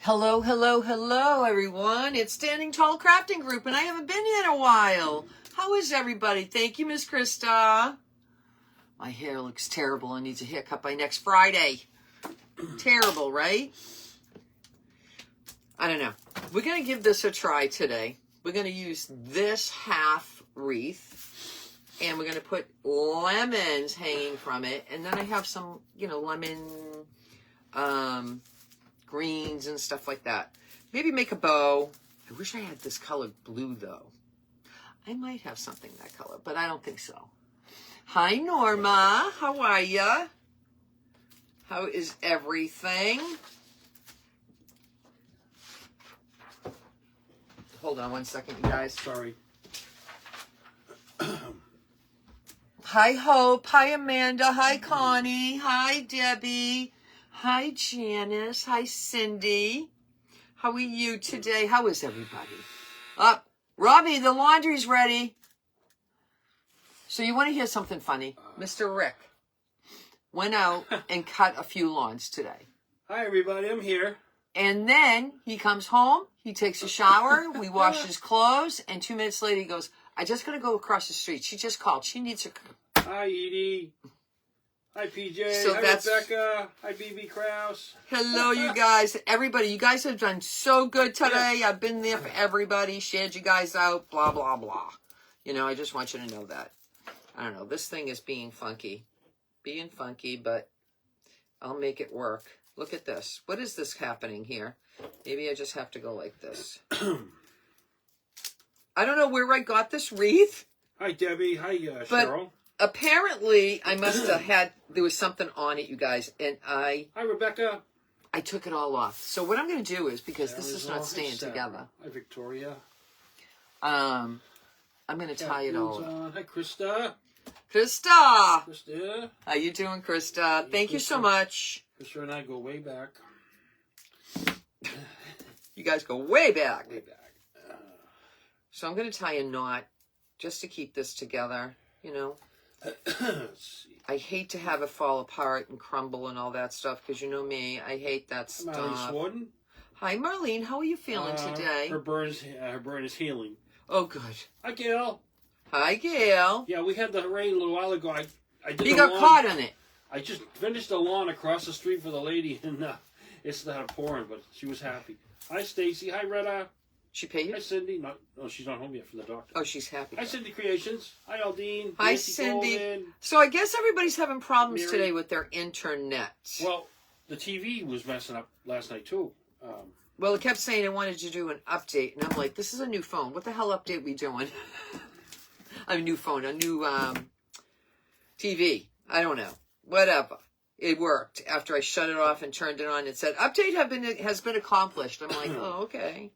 Hello, hello, hello, everyone. It's Standing Tall Crafting Group, and I haven't been here in a while. How is everybody? Thank you, Miss Krista. My hair looks terrible. I need a haircut by next Friday. Terrible, right? I don't know. We're going to give this a try today. We're going to use this half wreath, and we're going to put lemons hanging from it, and then I have some, lemon greens and stuff like that. Maybe make a bow. I wish I had this color blue, though. I might have something that color, but I don't think so. Hi, Norma. How are ya? How is everything? Hold on one second, you guys. Sorry. Hi, Hope. Hi, Amanda. Hi, Connie. Hi, Debbie. Hi, Janice. Hi, Cindy. How are you today? How is everybody? Robbie, the laundry's ready. So you want to hear something funny? Mr. Rick went out and cut a few lawns today. Hi, everybody. I'm here. And then he comes home, he takes a shower, we wash his clothes, and 2 minutes later he goes, I just got to go across the street. She just called. She needs her... Hi, Edie. Hi, PJ. So hi, Rebecca. Hi, BB Kraus. Hello, you guys. Everybody, you guys have done so good today. I've been there for everybody, shared you guys out, blah, blah, blah. I just want you to know that. I don't know. This thing is being funky. But I'll make it work. Look at this. What is this happening here? Maybe I just have to go like this. I don't know where I got this wreath. Hi, Debbie. Hi, but Cheryl. Apparently, I must have had, there was something on it, you guys, and Hi, Rebecca. I took it all off. So what I'm going to do is, because this is not staying together. Hi, Victoria. I'm going to tie it all up. Hi, Krista. Krista! How you doing, Krista? Thank you so much. Krista and I go way back. You guys go way back. Way back. So I'm going to tie a knot just to keep this together, Let's see. I hate to have it fall apart and crumble and all that stuff, because you know me, I hate that stuff. Marlene Sworden. Hi, Marlene. How are you feeling today? Her burn is healing. Oh, good. Hi, Gail. Hi, Gail. Yeah, we had the rain a little while ago. I did you got lawn. caught on it. I just finished the lawn across the street for the lady, and it's not pouring, but she was happy. Hi, Stacy. Hi, Retta. She pay you? Hi, Cindy. No, she's not home yet from the doctor. Oh, she's happy. Hi, Cindy Creations. Hi, Aldine. Hi, Nancy Cindy. Golden. So I guess everybody's having problems Mary. today with their internet. Well, the TV was messing up last night, too. Well, it kept saying it wanted to do an update, and I'm like, this is a new phone. What the hell update we doing? A new phone, a new TV. I don't know. Whatever. It worked. After I shut it off and turned it on, it said, update has been accomplished. I'm like, oh, okay.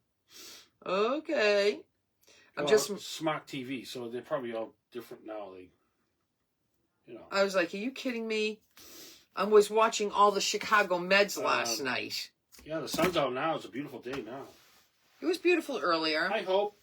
Okay. I'm just smart TV, so they're probably all different now. I was like, are you kidding me? I was watching all the Chicago Meds last night. Yeah, the sun's out now. It's a beautiful day now. It was beautiful earlier. I hope.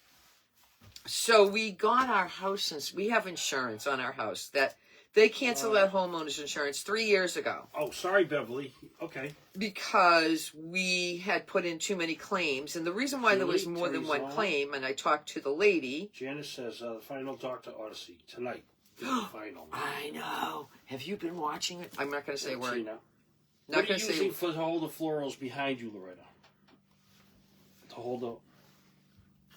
So we got our house, since we have insurance on our house, that they canceled that homeowner's insurance 3 years ago. Oh, sorry, Beverly. Okay. Because we had put in too many claims. And the reason why there was more than one claim, and I talked to the lady. Janice says, the final Dr. Odyssey tonight. Final. I know. Have you been watching it? I'm not going to say a word. Not going to say. What are you using to hold the florals behind you, Loretta? To hold the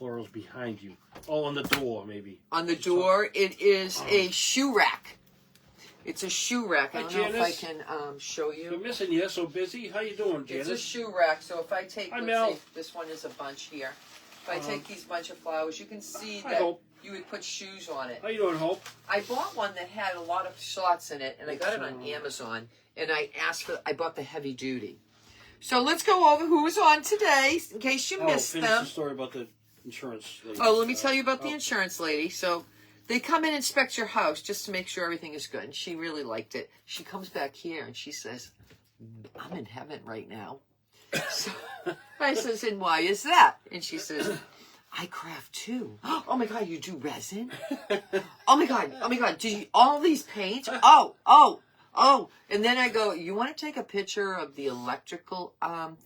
florals behind you. Oh, on the door, maybe. On the door, it is a shoe rack. It's a shoe rack. I don't know if I can show you. You're missing you. So busy. How you doing, Janice? It's a shoe rack. So if I take, Hi, let's see, this one is a bunch here. If I take these bunch of flowers, you can see that you would put shoes on it. How you doing, Hope? I bought one that had a lot of slots in it, and I got it on Amazon. And I bought the heavy duty. So let's go over who was on today, in case you missed them. Finish the story about the insurance lady. Oh, let me tell you about the insurance lady. So they come and inspect your house just to make sure everything is good. And she really liked it. She comes back here and she says, I'm in heaven right now. So I says, and why is that? And she says, I craft too. Oh my God, you do resin? Oh my God, do you, all these paints? Oh, Oh, and then I go, you want to take a picture of the electrical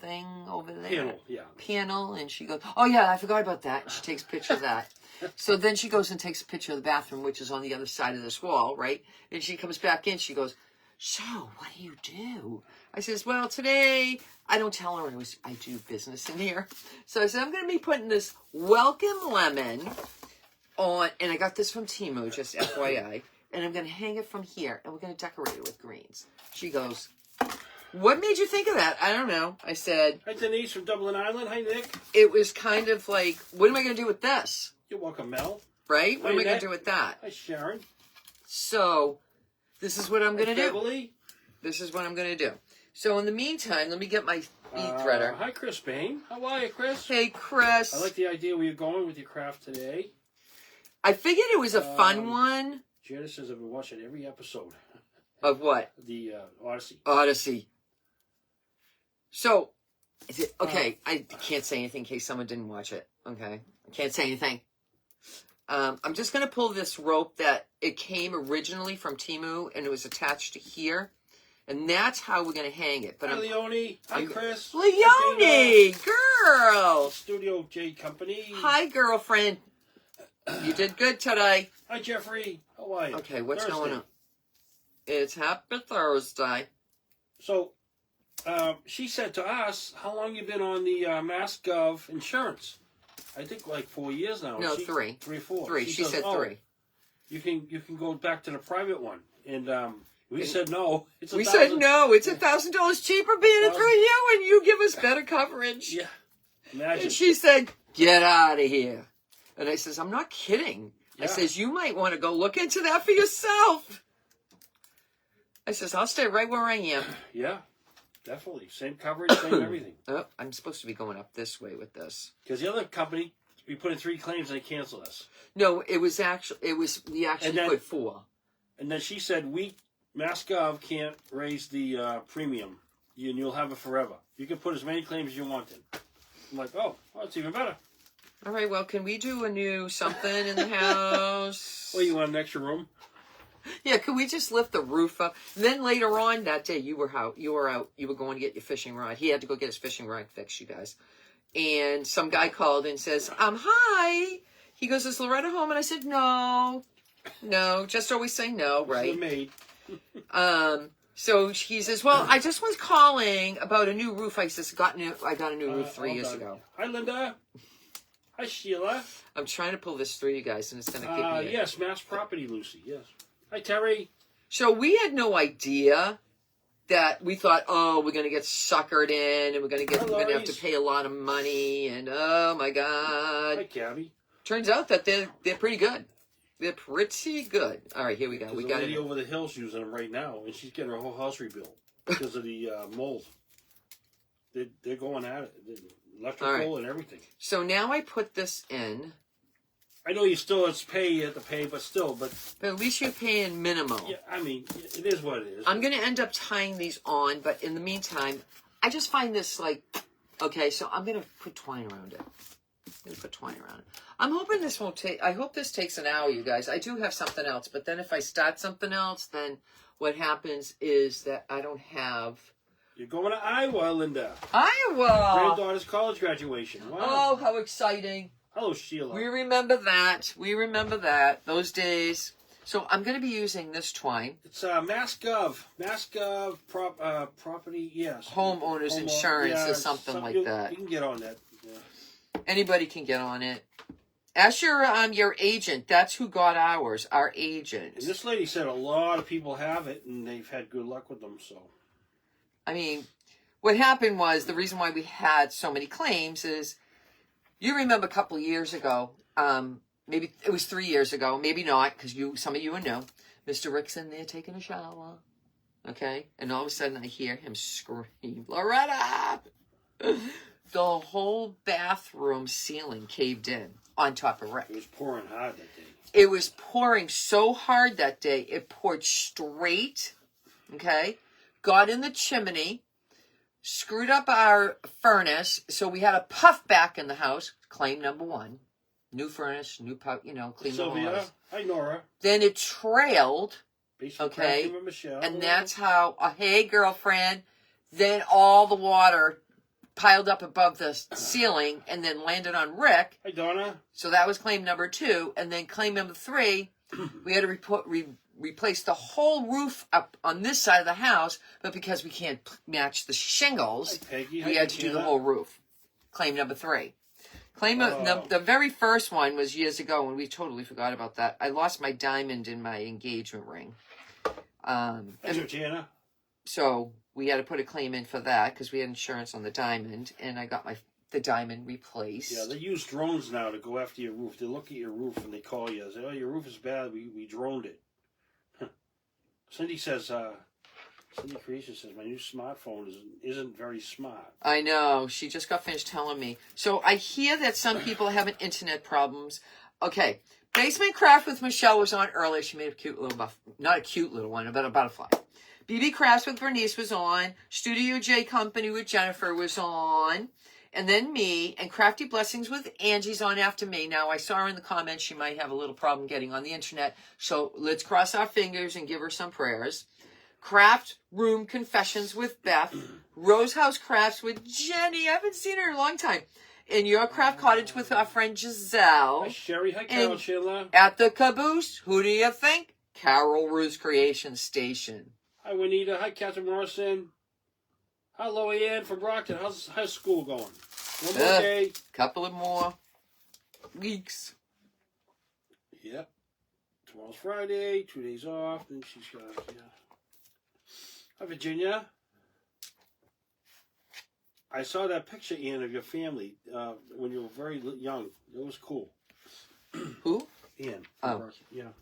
thing over there? Panel, yeah. Panel. And she goes, oh, yeah, I forgot about that. And she takes a picture of that. So then she goes and takes a picture of the bathroom, which is on the other side of this wall, right? And she comes back in. She goes, so what do you do? I says, well, today, I don't tell her I do business in here. So I said, I'm going to be putting this Welcome Lemon on, and I got this from Temu, just FYI. And I'm going to hang it from here, and we're going to decorate it with greens. She goes, what made you think of that? I don't know. I said... Hi, Denise from Dublin Island. Hi, Nick. It was kind of like, what am I going to do with this? You're welcome, Mel. Right? What Hi, am I going Nick. to do with that? Hi, Sharon. So, this is what I'm going to do. Beverly. This is what I'm going to do. So, in the meantime, let me get my bead threader. Hi, Chris Bain. How are you, Chris? Hey, Chris. I like the idea where you're going with your craft today. I figured it was a fun one. Janice says I've been watching every episode. Of what? The Odyssey. Odyssey. So, is it, okay, I can't say anything in case someone didn't watch it. Okay, I can't say anything. I'm just going to pull this rope that it came originally from Temu, and it was attached to here. And that's how we're going to hang it. But Hi, Leonie. Hi, Chris. Leonie, girl. Studio J Company. Hi, girlfriend. You did good today. Hi, Jeffrey. How are you? Okay, what's Thursday. going on? It's Happy Thursday. So, she said to us, how long you been on the MassGov insurance? I think like 4 years now. No, 3. 3 or 4. Three. She said 3. You can go back to the private one. And we said no. We said no. It's $1,000 cheaper being it through you, and you give us better coverage. Yeah. Imagine. And she said, get out of here. And I says, I'm not kidding. Yeah. I says, you might want to go look into that for yourself. I says, I'll stay right where I am. Yeah, definitely. Same coverage, same everything. Oh, I'm supposed to be going up this way with this. Because the other company, we put in 3 claims and they canceled us. No, we actually put 4. And then she said, MassGov can't raise the premium. And you'll have it forever. You can put as many claims as you want in. I'm like, oh, well, that's even better. All right, well, can we do a new something in the house? Well, you want an extra room? Yeah, could we just lift the roof up? And then later on that day, you were out. You were going to get your fishing rod. He had to go get his fishing rod fixed, you guys. And some guy called and says, hi. He goes, is Loretta home? And I said, no, just always say no, right? Maid. So he says, well, I just was calling about a new roof. I says, I got a new roof 3 years ago. Hi, Linda. Hi, Sheila. I'm trying to pull this through, you guys, and it's going to give me yes, Mass Property, Lucy, yes. Hi, Terry. So we had no idea that we thought, oh, we're going to get suckered in, and we're going to have to pay a lot of money, and oh my God. Hi, Cabby. Turns out that they're pretty good. They're pretty good. All right, here we go. There's We a got lady it. over the hills using them right now, and she's getting her whole house rebuilt because of the mold. They're going at it. Electrical and everything. So now I put this in. I know you still have to pay, but still, but at least you're paying minimum. Yeah, I mean, it is what it is. I'm going to end up tying these on, but in the meantime, I just find this like, okay, so I'm going to put twine around it. I'm hoping this won't take, I hope this takes an hour, you guys. I do have something else, but then if I start something else, then what happens is that I don't have... You're going to Iowa, Linda. Iowa! Granddaughter's college graduation. Wow. Oh, how exciting. Hello, Sheila. We remember that. Those days. So I'm going to be using this twine. It's MassGov property, yes. Homeowners insurance or something like that. You can get on that. Yeah. Anybody can get on it. Ask your agent. That's who got ours, our agent. And this lady said a lot of people have it, and they've had good luck with them, so... I mean, what happened was, the reason why we had so many claims is, you remember a couple of years ago, maybe it was 3 years ago, maybe not, because some of you would know, Mr. Rick's in there taking a shower, okay? And all of a sudden I hear him scream, Loretta! The whole bathroom ceiling caved in on top of Rick. It was pouring hard that day. It was pouring so hard that day, it poured straight, okay? Got in the chimney, screwed up our furnace, so we had a puff back in the house. Claim number 1. New furnace, new puff, clean the whole Sylvia. house. Hi, Nora. Then it trailed, Basement Okay. craft with Michelle. And that's how, hey, girlfriend, then all the water piled up above the ceiling and then landed on Rick. Hi, Donna. So that was claim number 2. And then claim number 3, we had to replace the whole roof up on this side of the house, but because we can't match the shingles, Hi, Peggy. we had to do the whole roof. Claim number 3. The very first one was years ago, and we totally forgot about that. I lost my diamond in my engagement ring. That's Jana. So we had to put a claim in for that because we had insurance on the diamond, and I got the diamond replaced. Yeah, they use drones now to go after your roof. They look at your roof and they call you and say, "Oh, your roof is bad. We droned it." Cindy Creation says my new smartphone isn't very smart. I know. She just got finished telling me. So I hear that some people have internet problems. Okay. Basement Craft with Michelle was on earlier. She made a cute little not a cute little one, but a butterfly. BB Crafts with Bernice was on. Studio J Company with Jennifer was on. And then me. And Crafty Blessings with Angie's on after me. Now, I saw her in the comments. She might have a little problem getting on the internet. So let's cross our fingers and give her some prayers. Craft Room Confessions with Beth. Rose House Crafts with Jenny. I haven't seen her in a long time. In Your Craft Cottage with our friend Giselle. Hi, Sherry. Hi, Carol Schindler. At the Caboose, who do you think? Carol Rue's Creation Station. Hi, Juanita. Hi, Catherine Morrison. Hi, Loie Ann from Brockton. How's school going? One more day. Couple of more weeks. Yep. Tomorrow's Friday. 2 days off. Then she's got, yeah. Hi, Virginia. I saw that picture, Ian, of your family when you were very young. It was cool. Who? Ian. Oh. Yeah.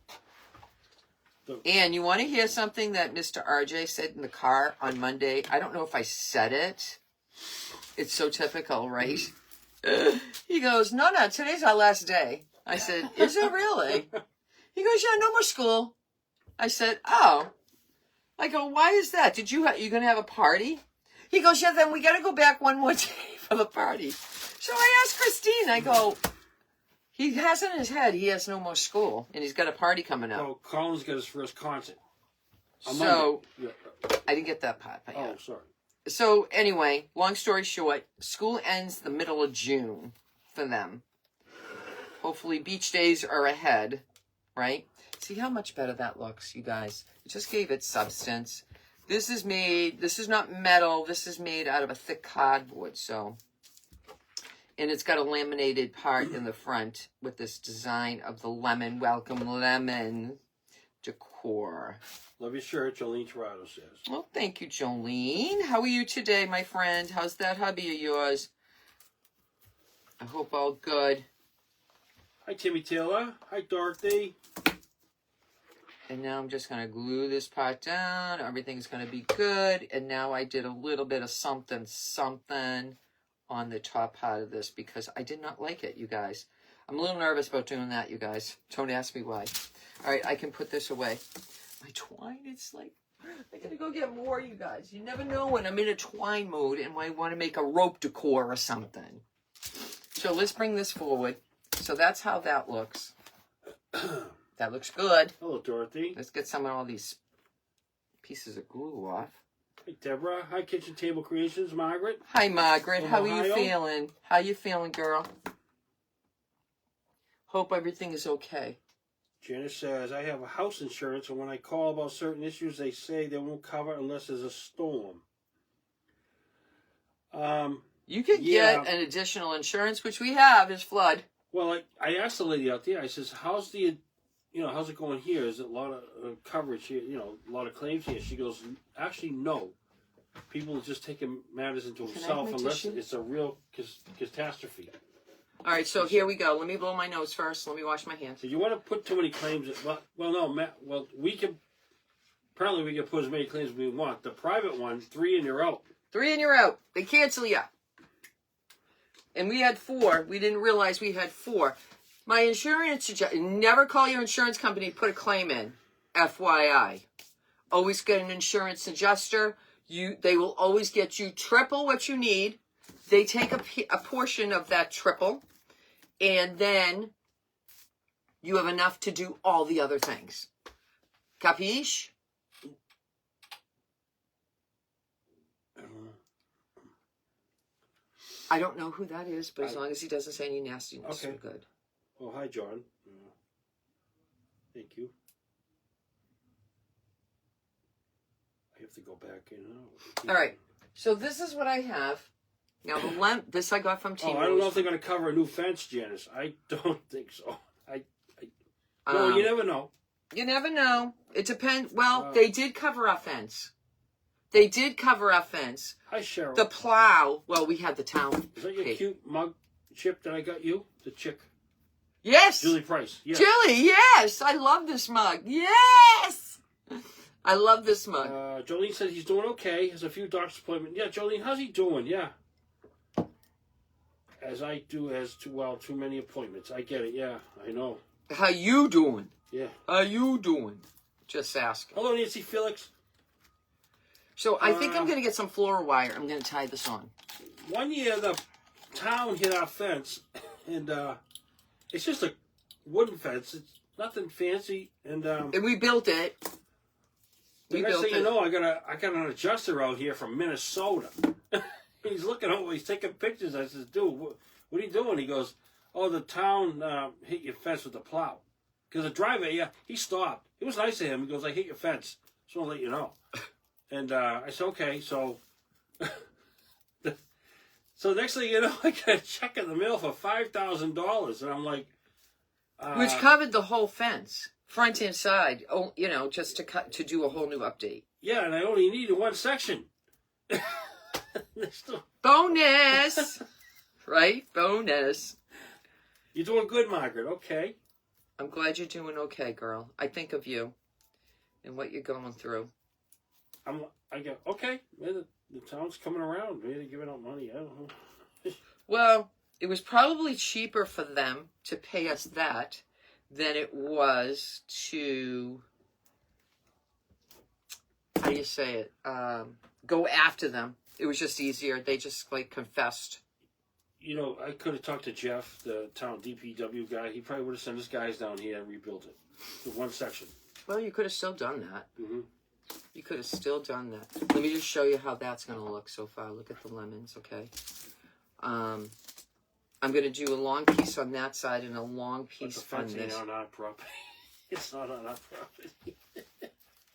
Ann, you want to hear something that Mr. RJ said in the car on Monday? I don't know if I said it. It's so typical, right? He goes, no, today's our last day. I said, is it really? He goes, yeah, no more school. I said, oh. I go, why is that? You going to have a party? He goes, yeah, then we got to go back one more day for the party. So I asked Christine, I go, he has in his head he has no more school, and he's got a party coming up. Oh, Colin's got his first concert. So, I didn't get that part. But yeah. Oh, sorry. So, anyway, long story short, school ends the middle of June for them. Hopefully beach days are ahead, right? See how much better that looks, you guys. It just gave it substance. This is not metal. This is made out of a thick cardboard, so. And it's got a laminated part in the front with this design of the lemon, welcome lemon decor. Love your shirt, Jolene Tirado says. Well, thank you, Jolene. How are you today, my friend? How's that hubby of yours? I hope all good. Hi, Timmy Taylor. Hi, Dorothy. And now I'm just going to glue this part down. Everything's going to be good. And now I did a little bit of something on the top part of this because I did not like it, you guys. I'm a little nervous about doing that, you guys. Don't ask me why. All right, I can put this away. My twine, it's like, I got to go get more, you guys. You never know when I'm in a twine mode and I want to make a rope decor or something. So let's bring this forward. So that's how that looks. That looks good. Hello, Dorothy. Let's get some of all these pieces of glue off. Hi, Deborah. Hi, Kitchen Table Creations. Margaret. Hi, Margaret. From How are Ohio. you feeling? How you feeling, girl? Hope everything is okay. Janice says, I have a house insurance, and when I call about certain issues, they say they won't cover unless there's a storm. You could get an additional insurance, which we have, is flood. Well, I asked the lady out there, I says, how's it going here? Is it a lot of coverage here, a lot of claims here? She goes, actually, no. People are just taking matters into themselves unless it's a real catastrophe. All right, so here we go. Let me blow my nose first. Let me wash my hands. So you want to put too many claims? We can put as many claims as we want. The private one, 3 and you're out. 3 and you're out. They cancel you. And we had 4. We didn't realize we had 4. My insurance, never call your insurance company to put a claim in. FYI. Always get an insurance adjuster. They will always get you triple what you need. They take a portion of that triple. And then you have enough to do all the other things. Capiche? I don't know who that is, but as long as he doesn't say any nastiness, Okay. we're good. Oh, hi, John. Thank you. I have to go back in. All right. So this is what I have. Now, this I got from T. Oh, I don't know if they're going to cover a new fence, Janice. I don't think so. No, you never know. You never know. It depends. Well, they did cover our fence. They did cover our fence. Hi, Cheryl. The plow. Well, we had the town. Is that your cute mug, Chip, that I got you? The chick. Yes. Julie Price. Yes. Julie, yes. I love this mug. Yes. I love this mug. Jolene said he's doing okay. Has a few doctor's appointments. Yeah, Jolene, how's he doing? Yeah. As I do, too many appointments. I get it. Yeah, I know. How you doing? Yeah. How you doing? Just ask. Hello, Nancy Felix. So I think I'm going to get some floor wire. I'm going to tie this on. One year, the town hit our fence, and it's just a wooden fence. It's nothing fancy, and we built it. The next thing you know, I got an adjuster out here from Minnesota. He's looking over. He's taking pictures. I says, "Dude, what are you doing?" He goes, "Oh, the town hit your fence with the plow." Because the driver, he stopped. It was nice of him. He goes, "I hit your fence. Just want to let you know." And I said, "Okay." So, so next thing you know, I got a check in the mail for $5,000, and I'm like, which covered the whole fence, front and side. Oh, just to do a whole new update. Yeah, and I only needed one section. Bonus, right? Bonus. You're doing good, Margaret. Okay. I'm glad you're doing okay, girl. I think of you and what you're going through. I go, okay. The town's coming around. Maybe they're giving out money. I don't know. Well, it was probably cheaper for them to pay us that than it was to, how do you say it? Go after them. It was just easier. They just confessed. I could have talked to Jeff, the town DPW guy. He probably would have sent his guys down here and rebuilt it. The one section. Well, you could have still done that. Mm-hmm. You could have still done that. Let me just show you how that's going to look so far. Look at the lemons, okay? I'm going to do a long piece on that side and a long piece on this. It's on our property. It's not on our property.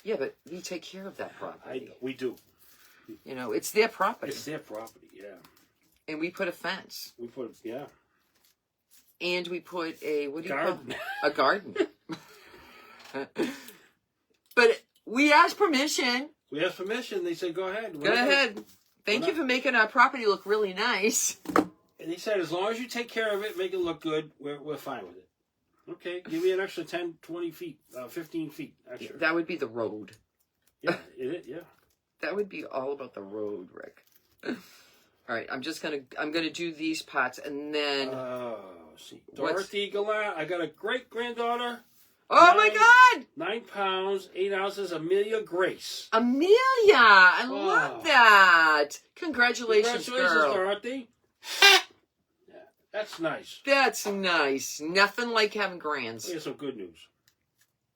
Yeah, but we take care of that property. We do. It's their property. It's their property, yeah. And we put a fence. Yeah. And we put a, what do you garden. call it? A garden. But we asked permission. We asked permission. They said, go ahead. Go ahead. Thank you for making our property look really nice. And they said, as long as you take care of it, make it look good, we're fine with it. Okay, give me an extra 10, 20 feet, 15 feet extra. That would be the road. Yeah, yeah. That would be all about the road, Rick. All right, I'm gonna do these pots, and then. See, Dorothy Gallant. I got a great granddaughter. Oh my God! 9 pounds, 8 ounces. Amelia Grace. Amelia, I love that. Congratulations, girl. Dorothy. Yeah, that's nice. That's nice. Nothing like having grands. Here's some good news.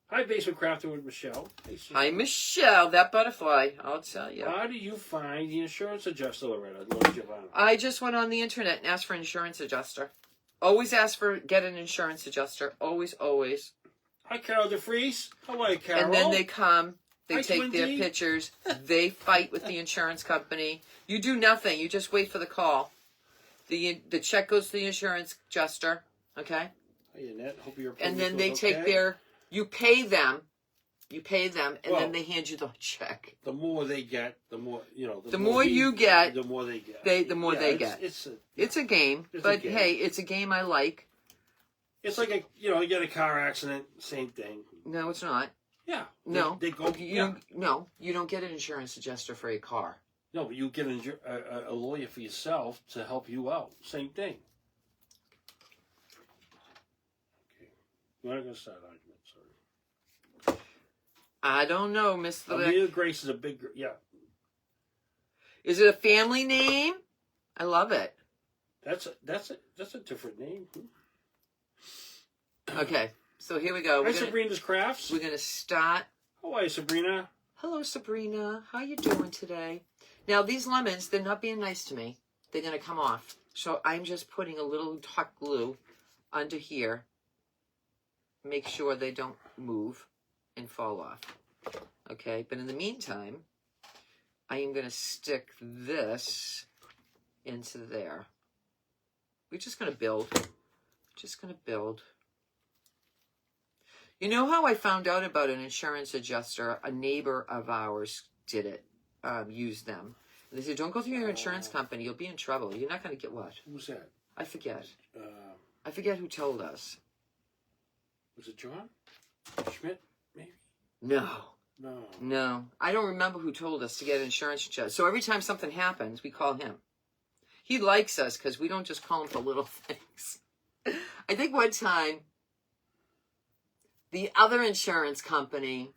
Hi, Basement Crafting with Michelle. Hi, Michelle. That butterfly, I'll tell you. How do you find the insurance adjuster, Loretta? I just went on the internet and asked for an insurance adjuster. Always get an insurance adjuster. Always, always. Hi, Carol DeFries. How are you, Carol? And then they come, they take Twin their D. pictures, they fight with the insurance company. You do nothing. You just wait for the call. The check goes to the insurance adjuster, okay? Hi, Annette. Hope your and then they okay. take you pay them, and then they hand you the check. The more they get, the more, The more you get, the more they get. The more they get. It's a game, but hey, it's a game I like. It's like you get a car accident, same thing. No, it's not. Yeah. No. They go. No, you don't get an insurance adjuster for a car. No, but you get a lawyer for yourself to help you out. Same thing. Okay. We're not going to start arguments. Sorry. I don't know, Mr. Amelia Grace is a big... Yeah. Is it a family name? I love it. That's a different name. Okay, so here we go. Hi, Sabrina's Crafts. We're going to start How are you, Sabrina? Hello, Sabrina. How you doing today? Now, these lemons, they're not being nice to me. They're going to come off. So I'm just putting a little hot glue under here. Make sure they don't move and fall off. Okay, but in the meantime, I am going to stick this into there. We're just going to build. Just going to build. You know how I found out about an insurance adjuster? A neighbor of ours did it, used them. And they said, don't go through your insurance company. You'll be in trouble. You're not going to get what? Who's that? I forget. I forget who told us. Was it John? Schmidt, maybe? No. No. No. I don't remember who told us to get insurance adjuster. So every time something happens, we call him. He likes us because we don't just call him for little things. I think one time, the other insurance company,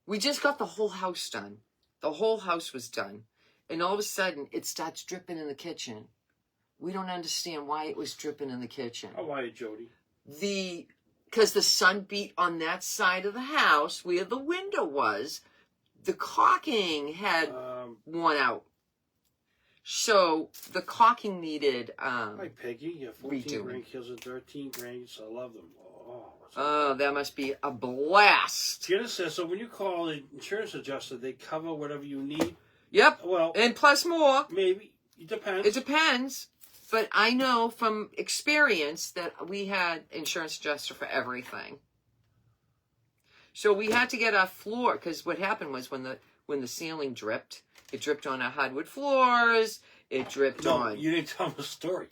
we just got the whole house done. The whole house was done. And all of a sudden, it starts dripping in the kitchen. We don't understand why it was dripping in the kitchen. How are you, Jody? Because the sun beat on that side of the house where the window was. The caulking had worn out. So the caulking needed Hi, Peggy. You have 14 redoing. grandkids and 13 grandkids. I love them. Oh, that must be a blast. Jenna says, so when you call the insurance adjuster, they cover whatever you need? Yep. Well, And plus more. maybe. It depends. It depends. But I know from experience that we had insurance adjuster for everything. So we had to get our floor, because what happened was when the ceiling dripped, it dripped on our hardwood floors, it dripped No, on... you didn't tell them the story.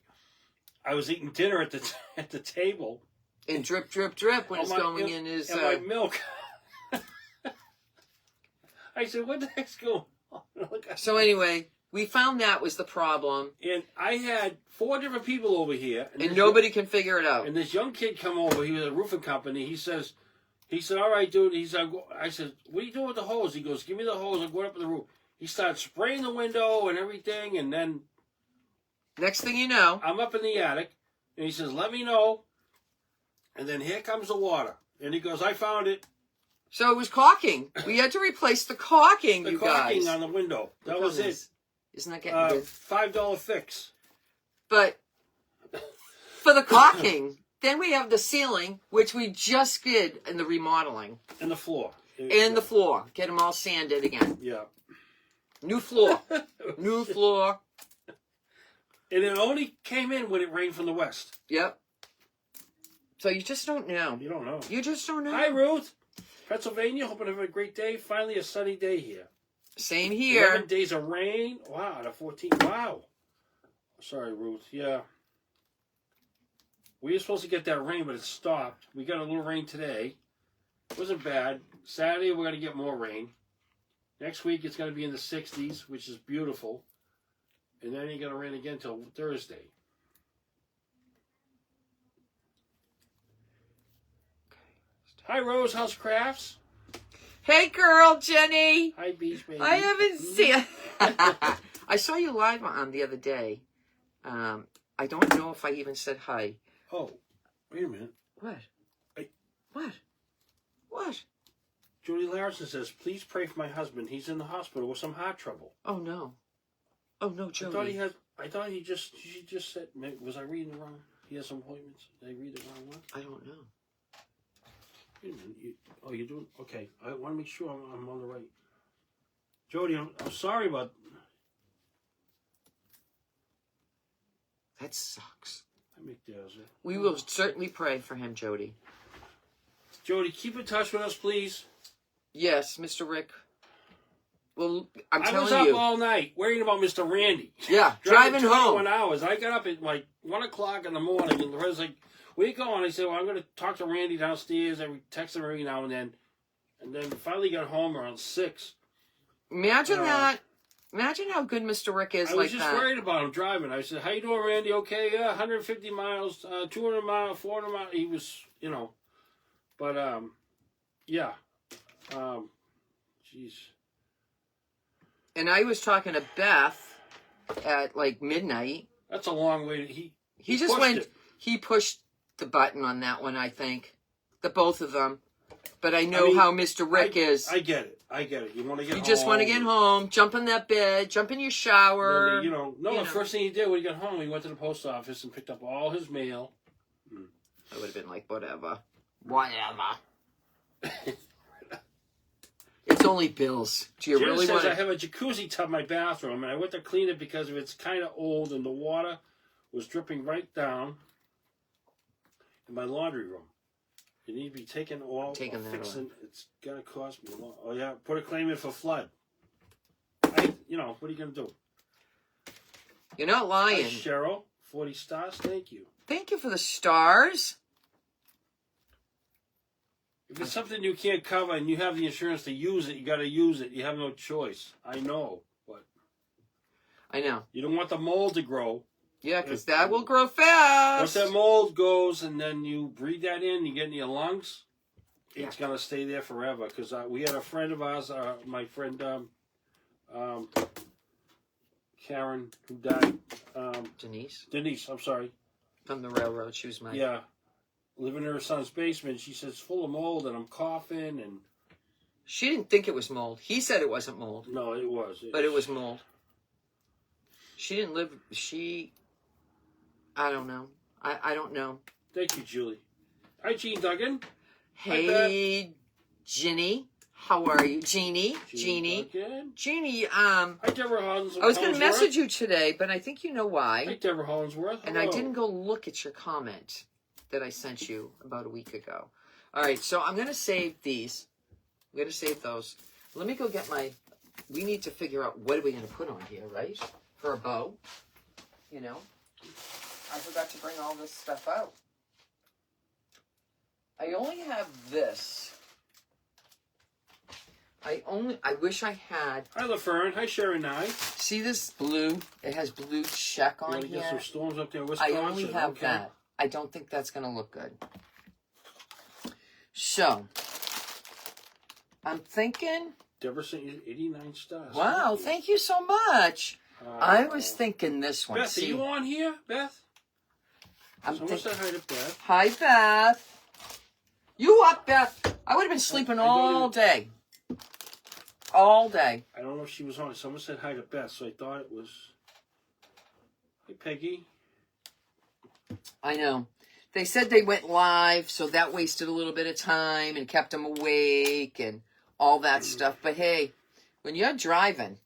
I was eating dinner at the table. And drip, drip, drip when it's going in his... And my milk. I said, what the heck's going on? So anyway, we found that was the problem. And I had 4 different people over here. And nobody can figure it out. And this young kid come over. He was at a roofing company. He said, all right, dude. I said, what are you doing with the hose? He goes, give me the hose. I'm going up in the roof. He started spraying the window and everything. And then... Next thing you know... I'm up in the attic. And he says, let me know. And then here comes the water. And he goes, I found it. So it was caulking. We had to replace the caulking, The you caulking guys. on the window. That was it. Isn't that getting good? $5 fix. But for the caulking, then we have the ceiling, which we just did in the remodeling. And the floor. And the floor. Get them all sanded again. Yeah. New floor. New floor. And it only came in when it rained from the west. Yep. So you just don't know. You don't know. You just don't know. Hi, Ruth. Pennsylvania. Hoping to have a great day. Finally a sunny day here. Same here. 11 days of rain. Wow, the 14th. Wow. Sorry, Ruth. Yeah. We were supposed to get that rain, but it stopped. We got a little rain today. It wasn't bad. Saturday, we're going to get more rain. Next week, it's going to be in the 60s, which is beautiful. And then it ain't going to rain again until Thursday. Hi, Rose House Crafts. Hey, girl, Jenny. Hi, Beach Baby. I haven't seen... I saw you live on the other day. I don't know if I even said hi. Oh, wait a minute. What? Hey. What? What? Judy Larson says, please pray for my husband. He's in the hospital with some heart trouble. Oh, no. Oh, no, Jody. I thought she just said, was I reading the wrong? He has some appointments. Did I read the wrong one? I don't know. Wait a minute. You're doing, okay. I want to make sure I'm on the right. Jody, I'm sorry about. That sucks. I make those. We will certainly pray for him, Jody. Jody, keep in touch with us, please. Yes, Mr. Rick. Well, I was up all night worrying about Mr. Randy. Yeah, driving home. 21 hours. I got up at like 1 o'clock in the morning, and the rest like, where you going? I said, well, I'm going to talk to Randy downstairs. I text him every now and then. And then finally got home around 6. Imagine that. Imagine how good Mr. Rick is like that. I was just worried about him driving. I said, how you doing, Randy? Okay, yeah, 150 miles, 200 miles, 400 miles. He was, but, yeah. Jeez. And I was talking to Beth at like midnight. That's a long way. He just went, he pushed the button on that one, I think. the both of them. But I know how Mr. Rick is. I get it. You want to get home. You just want to get home, jump in that bed, jump in your shower. The first thing he did when he got home, he went to the post office and picked up all his mail. I would have been like, whatever. Whatever. It's only bills. Do you Jim really says want to... I have a jacuzzi tub in my bathroom, and I went to clean it because it's kind of old, and the water was dripping right down in my laundry room. It needs to be taken off. Fixing. It's gonna cost me a lot. Oh yeah, put a claim in for flood. What are you gonna do? You're not lying. Hi, Cheryl, 40 stars. Thank you. Thank you for the stars. If it's something you can't cover and you have the insurance to use it, you got to use it. You have no choice. I know, but I know. You don't want the mold to grow. Yeah, because that will grow fast. Once that mold goes and then you breathe that in, you get in your lungs, it's going to stay there forever. Because we had a friend of ours, my friend Karen, who died. Denise, I'm sorry. From the railroad. She was my... Yeah. Living in her son's basement. She says, it's full of mold and I'm coughing. And she didn't think it was mold. He said it wasn't mold. No, it was. But it was mold. She didn't live... I don't know. I don't know. Thank you, Julie. Hi, Jean Duggan. Hey, Ginny. How are you? Jeannie. Jeannie. Hi, Deborah Hollinsworth. I was going to message you today, but I think you know why. Hi, Deborah Hollinsworth. And I didn't go look at your comment that I sent you about a week ago. All right, so I'm going to save these. I'm going to save those. Let me go get my... We need to figure out what are we going to put on here, right? For a bow. I forgot to bring all this stuff out. I only have this. I wish I had... Hi, LaFern. Hi, Sharon Nye. See this blue? It has blue check on here. Get some storms up there in Wisconsin. I only have that. I don't think that's going to look good. So, I'm thinking... Deborah sent you 89 stars. Wow, thank you so much. I was thinking this one. Beth, are you on here, Beth? Someone said hi to Beth. Hi, Beth. You up, Beth? I would have been sleeping all day. All day. I don't know if she was on. Someone said hi to Beth, so I thought it was... Hey, Peggy. I know. They said they went live, so that wasted a little bit of time and kept them awake and all that stuff. But hey, when you're driving...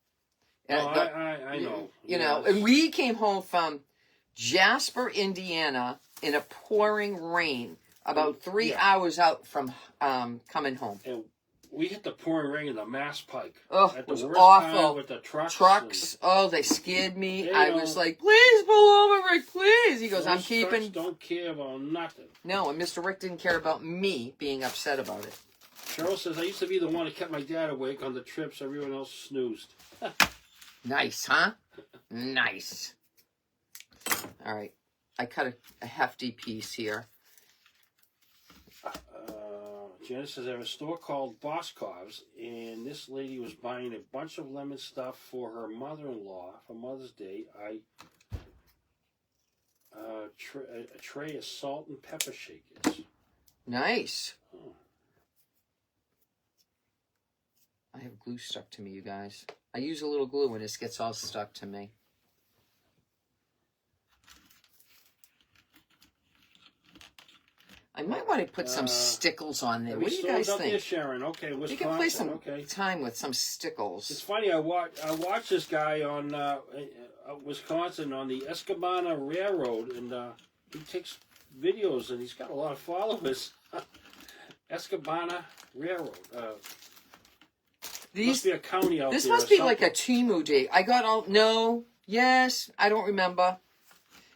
I know. You know, and we came home from Jasper, Indiana, in a pouring rain, about 3 hours out from coming home. And we hit the pouring rain in the Mass Pike. Oh, it was awful. With the trucks. Oh, they scared me. I was like, please pull over, Rick, please. He goes, I'm keeping... don't care about nothing. No, and Mr. Rick didn't care about me being upset about it. Cheryl says, I used to be the one that kept my dad awake on the trips. Everyone else snoozed. Nice, huh? Nice. All right. I cut a hefty piece here. Janice says, I have a store called Boscov's, and this lady was buying a bunch of lemon stuff for her mother-in-law for Mother's Day. A tray of salt and pepper shakers. Nice. Oh. I have glue stuck to me, you guys. I use a little glue when this gets all stuck to me. I might want to put some stickles on there. What do you guys think? There, Sharon. Okay, Wisconsin. You can play some time with some stickles. It's funny. I watched this guy on Wisconsin on the Escanaba Railroad, and he takes videos, and he's got a lot of followers. Escanaba Railroad. Must be a county out there. This must be like a Temu day. I got all... No. Yes. I don't remember.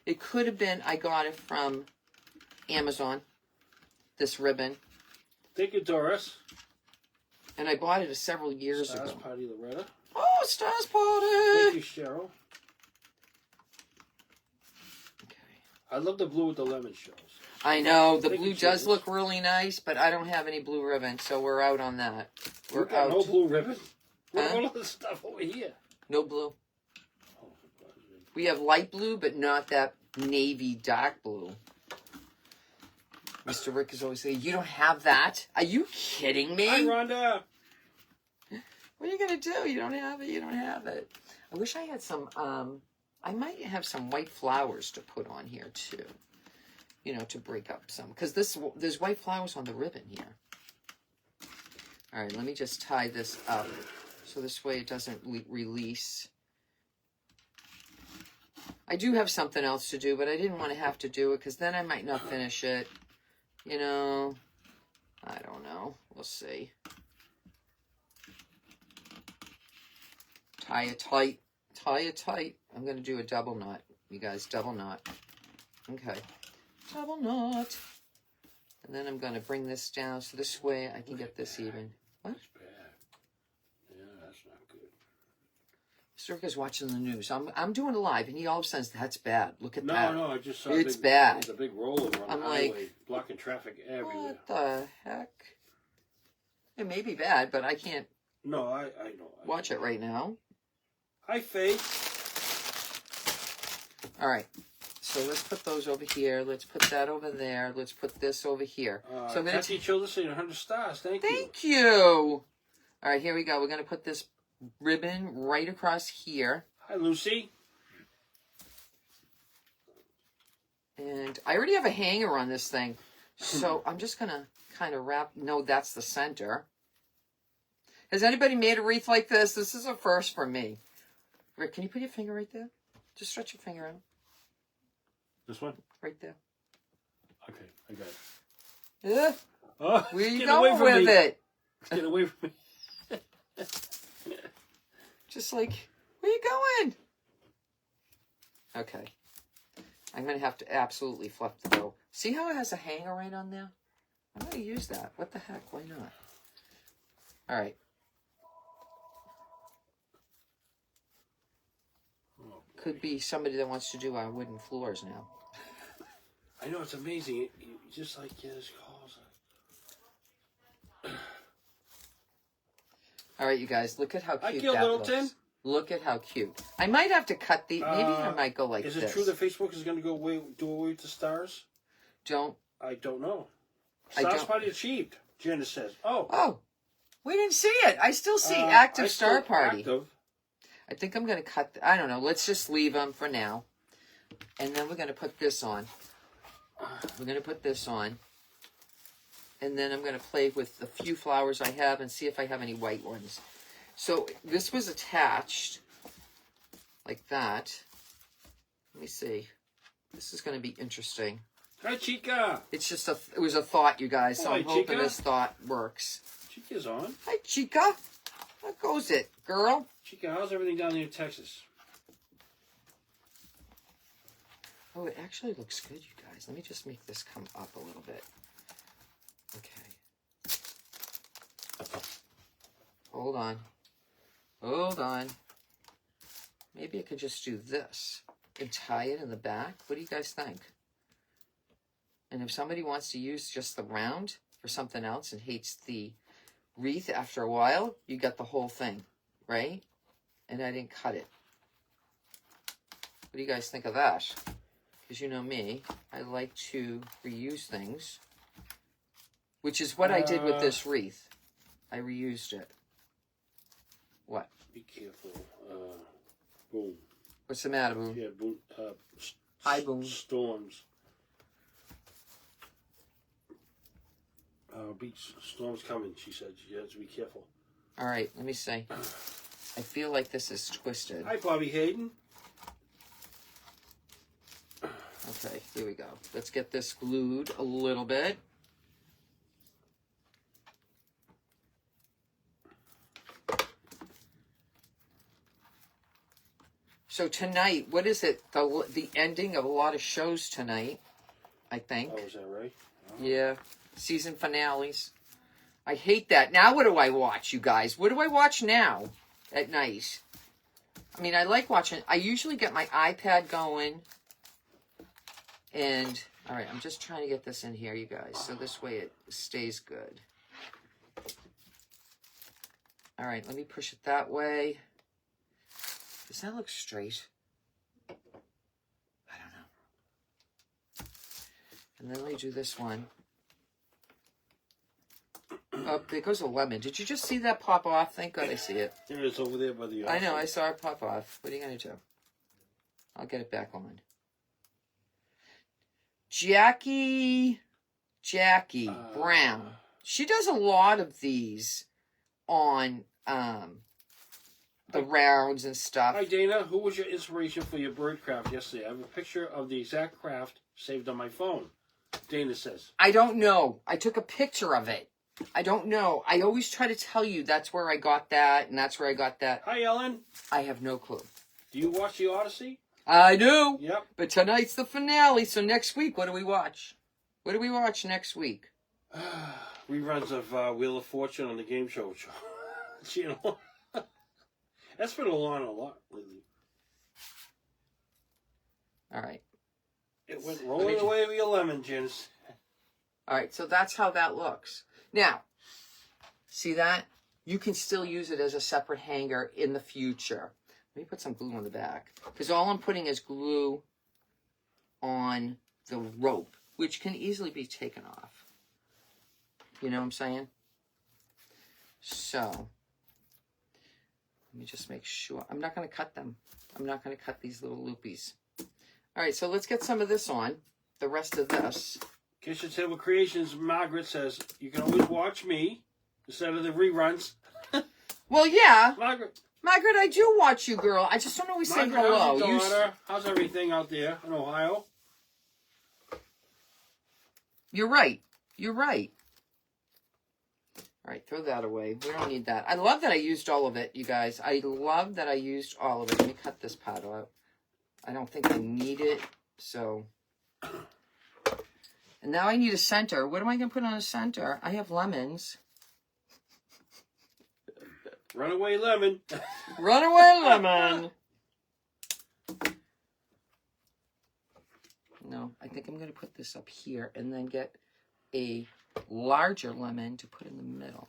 It could have been... I got it from Amazon. This ribbon. Thank you, Doris. And I bought it several years ago. Stars Party, Loretta. Oh, Stars Party! Thank you, Cheryl. Okay. I love the blue with the lemon shows. I know. The blue does look really nice, but I don't have any blue ribbon, so we're out on that. We're out. No blue ribbon? Look at all this stuff over here. No blue. Oh, we have light blue, but not that navy dark blue. Mr. Rick is always saying, you don't have that? Are you kidding me? Hi, Rhonda. What are you going to do? You don't have it. You don't have it. I wish I had some, I might have some white flowers to put on here too. You know, to break up some. Because there's white flowers on the ribbon here. All right, let me just tie this up. So this way it doesn't release. I do have something else to do, but I didn't want to have to do it because then I might not finish it. You know, I don't know. We'll see. Tie it tight. Tie it tight. I'm going to do a double knot, you guys. Double knot. Okay. Double knot. And then I'm going to bring this down so this way I can get this even. What? That's bad. Yeah, that's not good. Mr. Rick is watching the news. I'm doing it live, and he all of a sudden says, that's bad. Look at No, that. no, I just saw It's bad. It's a big rollover on I'm the like, highway, blocking traffic everywhere. What the heck? It may be bad, but I can't No, I know. watch it right now. Hi, Faith. All right. So let's put those over here. Let's put that over there. Let's put this over here. So I'm going Kathy Childers saying 100 stars. Thank you. Thank you. All right, here we go. We're going to put this ribbon right across here. Hi, Lucy. And I already have a hanger on this thing. So I'm just going to kind of wrap. No, that's the center. Has anybody made a wreath like this? This is a first for me. Rick, can you put your finger right there? Just stretch your finger out. This one? Right there. Okay, I got it. Ugh. Oh, Where you get away going from with me. it? Get away from me. Just like, where you going? Okay. I'm going to have to absolutely fluff the bow. See how it has a hanger right on there? I'm going to use that. What the heck? Why not? All right. Oh, Could be somebody that wants to do our wooden floors now. I know, it's amazing. Just like his calls. All right, you guys, look at how Hi, cute Gil that Littleton. looks. Look at how cute. I might have to cut the. Maybe I might go like this. Is it true that Facebook is going to do away with the stars? I don't know. I Stars don't- Party achieved, Janice says. Oh. Oh, we didn't see it. I still see active I star still party. active. I think I'm going to cut. I don't know. Let's just leave them for now. And then we're going to put this on. We're going to put this on. And then I'm going to play with the few flowers I have and see if I have any white ones. So this was attached like that. Let me see. This is going to be interesting. Hi, Chica. It's just it was a thought, you guys. So Hi, I'm hoping Chica. this thought works. Chica's on. Hi, Chica. How goes it, girl? Chica, how's everything down there in Texas? Oh, it actually looks good, you guys. Let me just make this come up a little bit. Okay. Hold on. Hold on. Maybe I could just do this and tie it in the back. What do you guys think? And if somebody wants to use just the round for something else and hates the wreath after a while, you got the whole thing, right? And I didn't cut it. What do you guys think of that? Because you know me, I like to reuse things, which is what I did with this wreath. I reused it. What? Be careful. Boom. What's the matter, Boom? Yeah, boom. Hi, Boom. Storms. Beach storms coming, she said. You have to be careful. All right, let me see. I feel like this is twisted. Hi, Bobby Hayden. Okay, here we go. Let's get this glued a little bit. So tonight, what is it? The ending of a lot of shows tonight, I think. Oh, is that right? Oh. Yeah, season finales. I hate that. Now what do I watch, you guys? What do I watch now at night? I mean, I like watching. I usually get my iPad going. And, all right, I'm just trying to get this in here, you guys. So this way it stays good. All right, let me push it that way. Does that look straight? I don't know. And then let me do this one. Oh, there goes a lemon. Did you just see that pop off? Thank God I see it. There it is over there by the. I know. I saw it pop off. What are you gonna do? I'll get it back on. Jackie Brown. She does a lot of these on the rounds and stuff. Hi, Dana. Who was your inspiration for your bird craft yesterday? I have a picture of the exact craft saved on my phone. Dana says. I don't know. I took a picture of it. I don't know. I always try to tell you that's where I got that and that's where I got that. Hi, Ellen. I have no clue. Do you watch the Odyssey? I do. Yep. But tonight's the finale, so next week, what do we watch? What do we watch next week? Reruns of Wheel of Fortune on the game show channel. That's been on a lot lately. All right. It went rolling away with your lemon, Janice. All right, so that's how that looks. Now, see that? You can still use it as a separate hanger in the future. Let me put some glue on the back. Because all I'm putting is glue on the rope, which can easily be taken off. You know what I'm saying? So, let me just make sure. I'm not going to cut them. I'm not going to cut these little loopies. All right, so let's get some of this on. The rest of this. Kitchen Table Creations, Margaret says, you can always watch me instead of the reruns. Well, yeah. Margaret, I do watch you, girl. I just don't always say hello. How's your daughter? How's everything out there in Ohio? You're right. You're right. All right, throw that away. We don't need that. I love that I used all of it, you guys. I love that I used all of it. Let me cut this paddle out. I don't think I need it, so. And now I need a center. What am I going to put on a center? I have lemons. Runaway lemon. Runaway lemon. No, I think I'm going to put this up here and then get a larger lemon to put in the middle.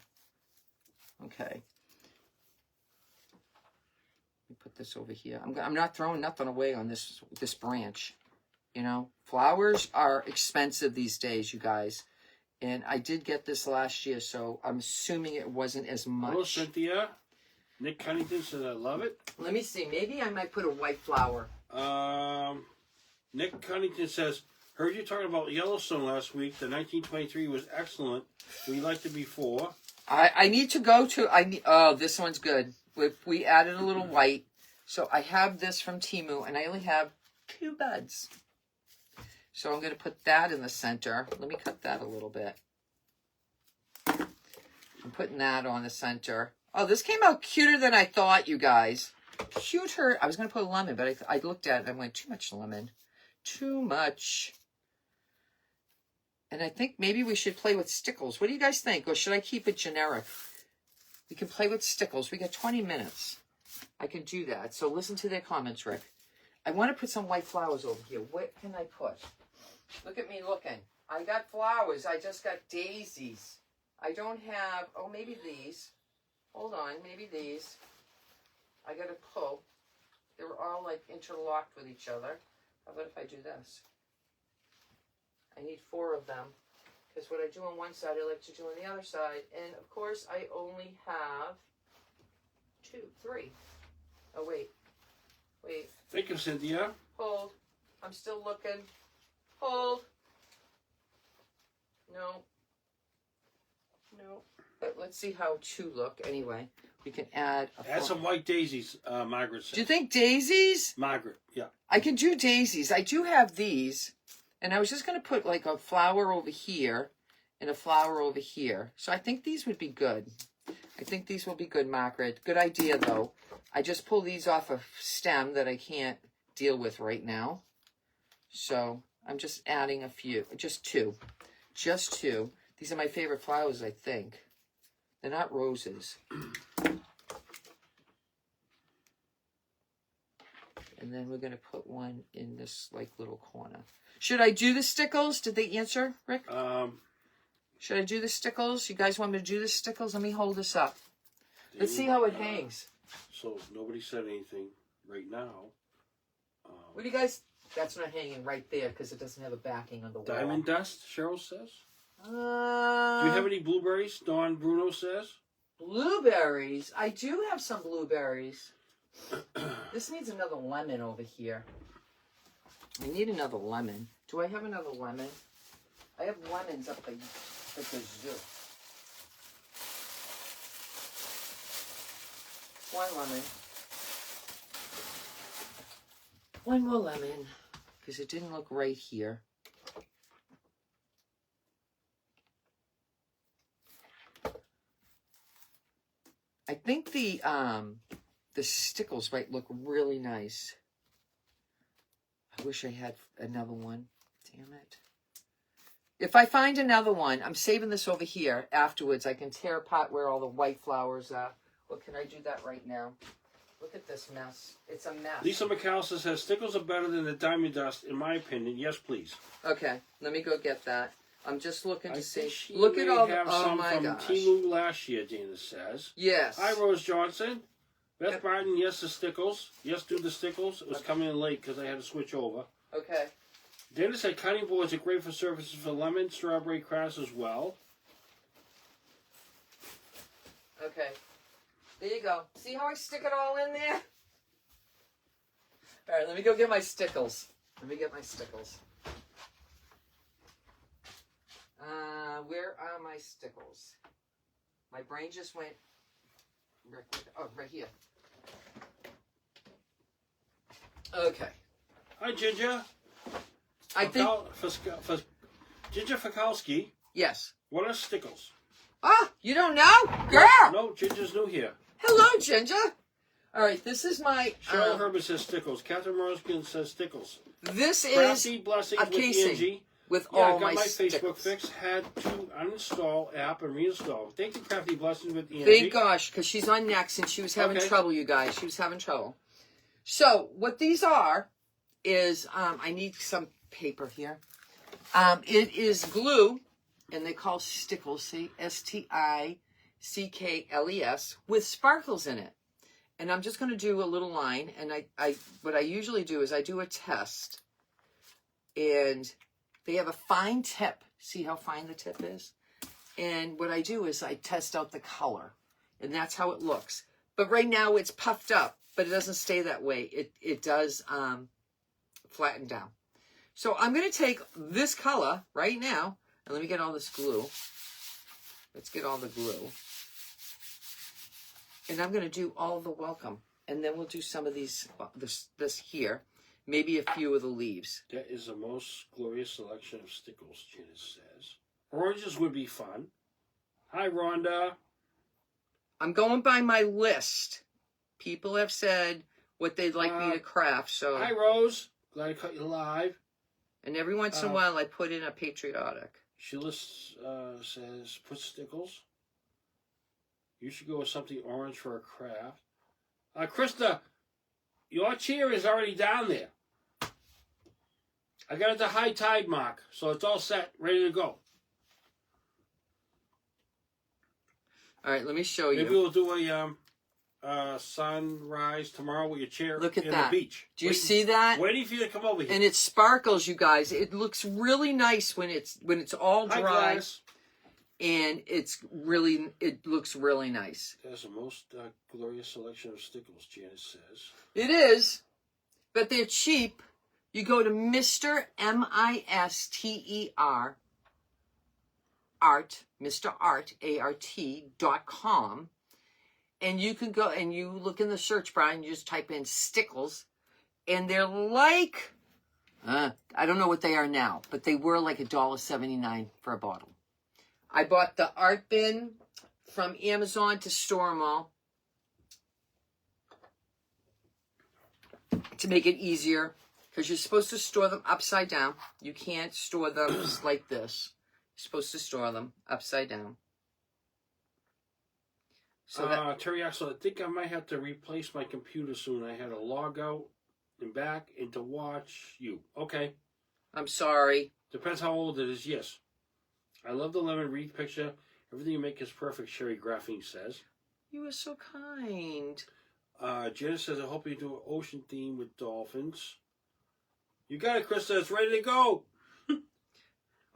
Okay. Let me put this over here. I'm not throwing nothing away on this branch. You know, flowers are expensive these days, you guys. And I did get this last year, so I'm assuming it wasn't as much. Hello, Cynthia. Nick Cunnington says, I love it. Let me see. Maybe I might put a white flower. Nick Cunnington says, heard you talking about Yellowstone last week. The 1923 was excellent. We liked it before. I need to go to... Oh, this one's good. We added a little white. So I have this from Temu, and I only have 2 buds. So I'm going to put that in the center. Let me cut that a little bit. I'm putting that on the center. Oh, this came out cuter than I thought, you guys. Cuter. I was going to put a lemon, but I looked at it and I went, too much lemon. Too much. And I think maybe we should play with stickles. What do you guys think? Or should I keep it generic? We can play with stickles. We got 20 minutes. I can do that. So listen to their comments, Rick. I want to put some white flowers over here. What can I put? Look at me looking. I got flowers. I just got daisies. I don't have... Oh, maybe these. Hold on. Maybe these. I got to pull. They're all like interlocked with each other. How about if I do this? I need 4 of them. Because what I do on one side, I like to do on the other side. And, of course, I only have 2, 3. Oh, wait. Wait. Thank you, Cynthia. Hold. I'm still looking. Hold. No. No. But let's see how 2 look anyway. We can add a... Add some white daisies, Margaret said. Do you think daisies? Margaret, yeah. I can do daisies. I do have these. And I was just going to put like a flower over here and a flower over here. So I think these would be good. I think these will be good, Margaret. Good idea, though. I just pulled these off a stem that I can't deal with right now. So I'm just adding a few. Just 2. Just 2. These are my favorite flowers, I think. They're not roses. And then we're going to put one in this like little corner. Should I do the stickles? Did they answer, Rick? Should I do the stickles? You guys want me to do the stickles? Let me hold this up. Let's see how it hangs. So nobody said anything right now. What do you guys... That's not hanging right there because it doesn't have a backing on the wall. Diamond dust, Cheryl says. Do you have any blueberries? Don Bruno says. Blueberries. I do have some blueberries. This needs another lemon over here. I need another lemon. Do I have another lemon? I have lemons up the zoo. One lemon. One more lemon, because it didn't look right here. I think the stickles might look really nice. I wish I had another one. Damn it. If I find another one, I'm saving this over here. Afterwards, I can tear apart where all the white flowers are. Well, can I do that right now? Look at this mess. It's a mess. Lisa McAllister says, stickles are better than the diamond dust, in my opinion. Yes, please. Okay, let me go get that. I'm just looking to see. She Look at all the... have Oh, some my from gosh. Timu last year, Dana says. Yes. Hi, Rose Johnson. Beth Yep. Barton, yes, the stickles. Yes, do the stickles. It was coming in late because I had to switch over. Okay. Dana said cutting boards are great for surfaces for lemon, strawberry, crafts as well. Okay. There you go. See how I stick it all in there? All right, let me go get my stickles. Let me get my stickles. Where are my stickles? My brain just went... right here. Okay. Hi, Ginger. I think... Ginger Fakowski. Yes. What are stickles? Ah, you don't know? Girl! No, Ginger's new here. Hello, Ginger. All right, this is my... Cheryl Herbert says stickles. Catherine Roskin says stickles. This is Crafty Blessings a with casing Angie. with Yeah, all I got my Facebook stickles. fix. Had to uninstall app and reinstall. Thank you, Crafty Blessings with Angie. Thank gosh, because she's on next and she was having trouble, you guys. She was having trouble. So, what these are is... I need some paper here. It is glue, and they call stickles, see? S-T-I-C-K-L-E-S, with sparkles in it. And I'm just going to do a little line, and what I usually do is I do a test, and they have a fine tip. See how fine the tip is? And what I do is I test out the color, and that's how it looks. But right now it's puffed up, but it doesn't stay that way. It does flatten down. So I'm going to take this color right now, and let me get all this glue. Let's get all the glue. And I'm going to do all the welcome. And then we'll do some of these, this here. Maybe a few of the leaves. That is the most glorious selection of stickles, Janice says. Oranges would be fun. Hi, Rhonda. I'm going by my list. People have said what they'd like me to craft. So. Hi, Rose. Glad I caught you live. And every once in a while, I put in a patriotic. Sheila says, put stickles. You should go with something orange for a craft. Krista, your chair is already down there. I got it to high tide mark, so it's all set, ready to go. All right, let me show you. Maybe we'll do a sunrise tomorrow with your chair Look at in that. the beach. Do you see that? Waiting for you to come over here. And it sparkles, you guys. It looks really nice when it's all Hi, dry. Gladys. And it looks really nice. That's the most glorious selection of stickles, Janice says. It is, but they're cheap. You go to Mr. M-I-S-T-E-R Art, Mr. Art, A-R-T.com, and you can go and you look in the search bar and you just type in stickles, and they're like, I don't know what they are now, but they were like $1.79 for a bottle. I bought the art bin from Amazon to store them all to make it easier, because you're supposed to store them upside down. You can't store them just like this. You're supposed to store them upside down. So Terry Axel, I think I might have to replace my computer soon. I had to log out and back and to watch you. Okay. I'm sorry. Depends how old it is, yes. I love the lemon wreath picture. Everything you make is perfect, Sherry Graphene says. You are so kind. Janice says, I hope you do an ocean theme with dolphins. You got it, Krista. It's ready to go.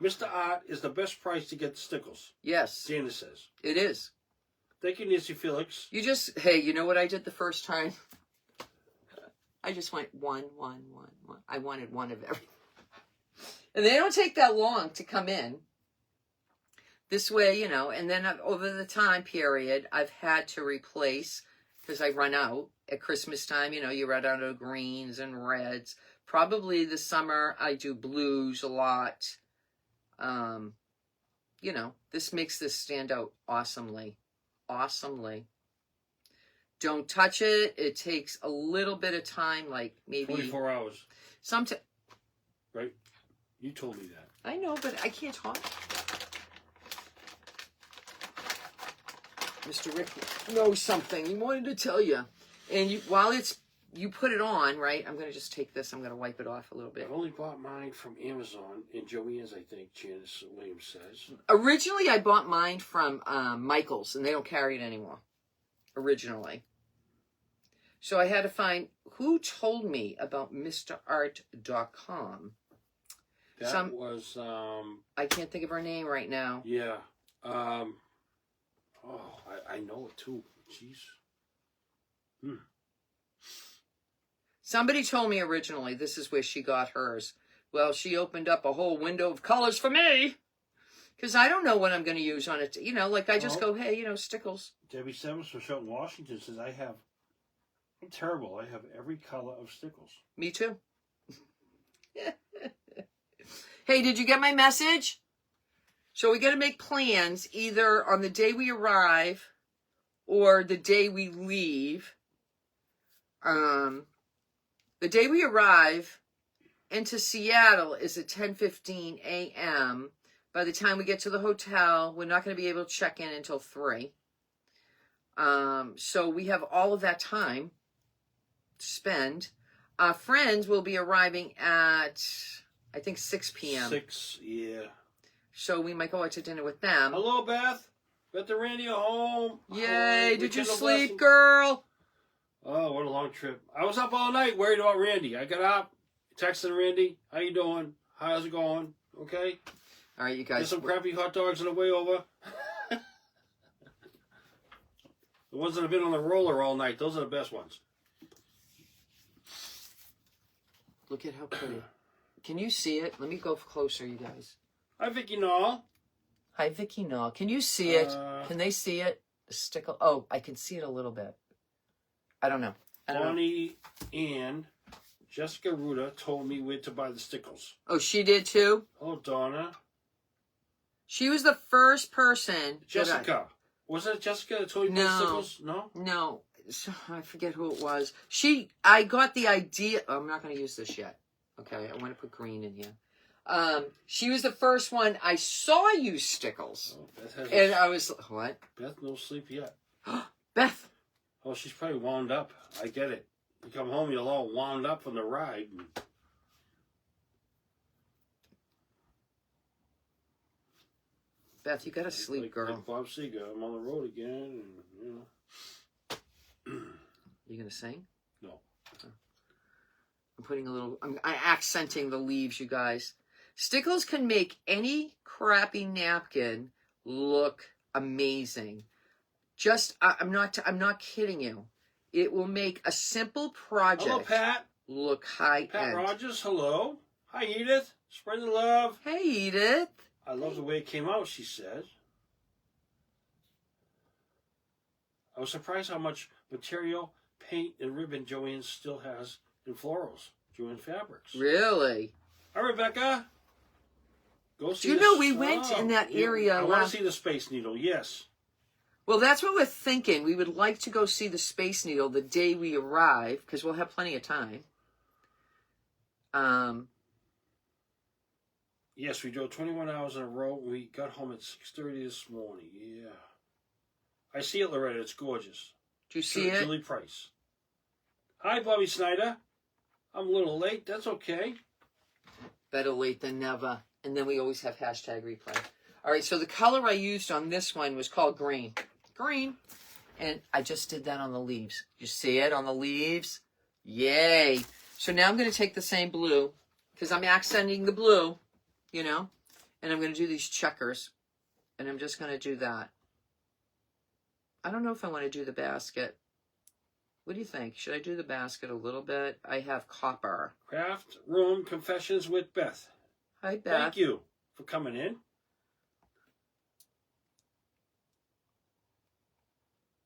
Mr. Art is the best price to get the stickles. Yes, Janice says. it is. Thank you, Nancy Felix. You just, hey, you know what I did the first time? I just went one. I wanted one of everything. And they don't take that long to come in. This way, you know, and then over the time period, I've had to replace, because I run out at Christmas time, you know, you run out of greens and reds. Probably this summer, I do blues a lot. You know, this makes this stand out awesomely. Awesomely. Don't touch it. It takes a little bit of time, like maybe 24 hours. Right? You told me that. I know, but I can't talk. Mr. Rick knows something. He wanted to tell you. And while you put it on, right? I'm going to just take this. I'm going to wipe it off a little bit. I've only bought mine from Amazon and Joann's, I think, Janice Williams says. Originally, I bought mine from Michael's, and they don't carry it anymore. Originally. So I had to find who told me about MrArt.com. That was... I can't think of her name right now. Yeah. I know it too. Jeez. Somebody told me originally this is where she got hers. Well, she opened up a whole window of colors for me. Because I don't know what I'm going to use on it. You know, like I just go, hey, you know, stickles. Debbie Simmons from Shelton, Washington says, I'm terrible. I have every color of stickles. Me too. Hey, did you get my message? So we got to make plans either on the day we arrive or the day we leave. The day we arrive into Seattle is at 10:15 a.m. By the time we get to the hotel, we're not going to be able to check in until 3. So we have all of that time to spend. Our friends will be arriving at, I think, 6 p.m. 6, yeah. So we might go out to dinner with them. Hello, Beth. Beth and Randy are home. Yay, did you sleep, girl? Oh, what a long trip. I was up all night worried about Randy. I got up, texted Randy, how you doing? How's it going? Okay? All right, you guys. Get some crappy hot dogs on the way over. The ones that have been on the roller all night, those are the best ones. Look at how pretty. Can you see it? Let me go closer, you guys. Hi, Vicky Knoll. Hi, Vicky Knoll. Can you see it? Can they see it? The stickle. Oh, I can see it a little bit. I don't know. Bonnie and Jessica Ruda told me where to buy the stickles. Oh, she did too? Oh, Donna. She was the first person. Jessica. Was it Jessica that told you about the stickles? No? No. I forget who it was. I got the idea. Oh, I'm not going to use this yet. Okay, I want to put green in here. She was the first one I saw use stickles. Oh, Beth and I was, what? Beth, no sleep yet. Beth. Oh, she's probably wound up. I get it. You come home, you're all wound up from the ride. Beth, you got to sleep, girl. Like Bob Seger, I'm on the road again. And, You going to sing? No. I'm putting I'm accenting the leaves, you guys. Stickles can make any crappy napkin look amazing. I'm not kidding you. It will make a simple project. Hello, Pat. Look high-end. Pat Rogers, hello. Hi, Edith. Spread the love. Hey, Edith. I love the way it came out, she said. I was surprised how much material, paint, and ribbon Joanne still has in florals. Joanne Fabrics. Really? Hi, Rebecca. Go see. Do you know we went in that area? I want to see the Space Needle. Yes. Well, that's what we're thinking. We would like to go see the Space Needle the day we arrive, because we'll have plenty of time. Yes, we drove 21 hours in a row. We got home at 6:30 this morning. Yeah. I see it, Loretta. It's gorgeous. Do you see it? Julie Price. Hi, Bobby Snyder. I'm a little late. That's okay. Better late than never. And then we always have hashtag replay. All right, so the color I used on this one was called green. Green. And I just did that on the leaves. You see it on the leaves? Yay. So now I'm going to take the same blue, because I'm accenting the blue, you know, And I'm going to do these checkers. And I'm just going to do that. I don't know if I want to do the basket. What do you think? Should I do the basket a little bit? I have copper. Craft Room Confessions with Beth. Hi, Beth. Thank you for coming in.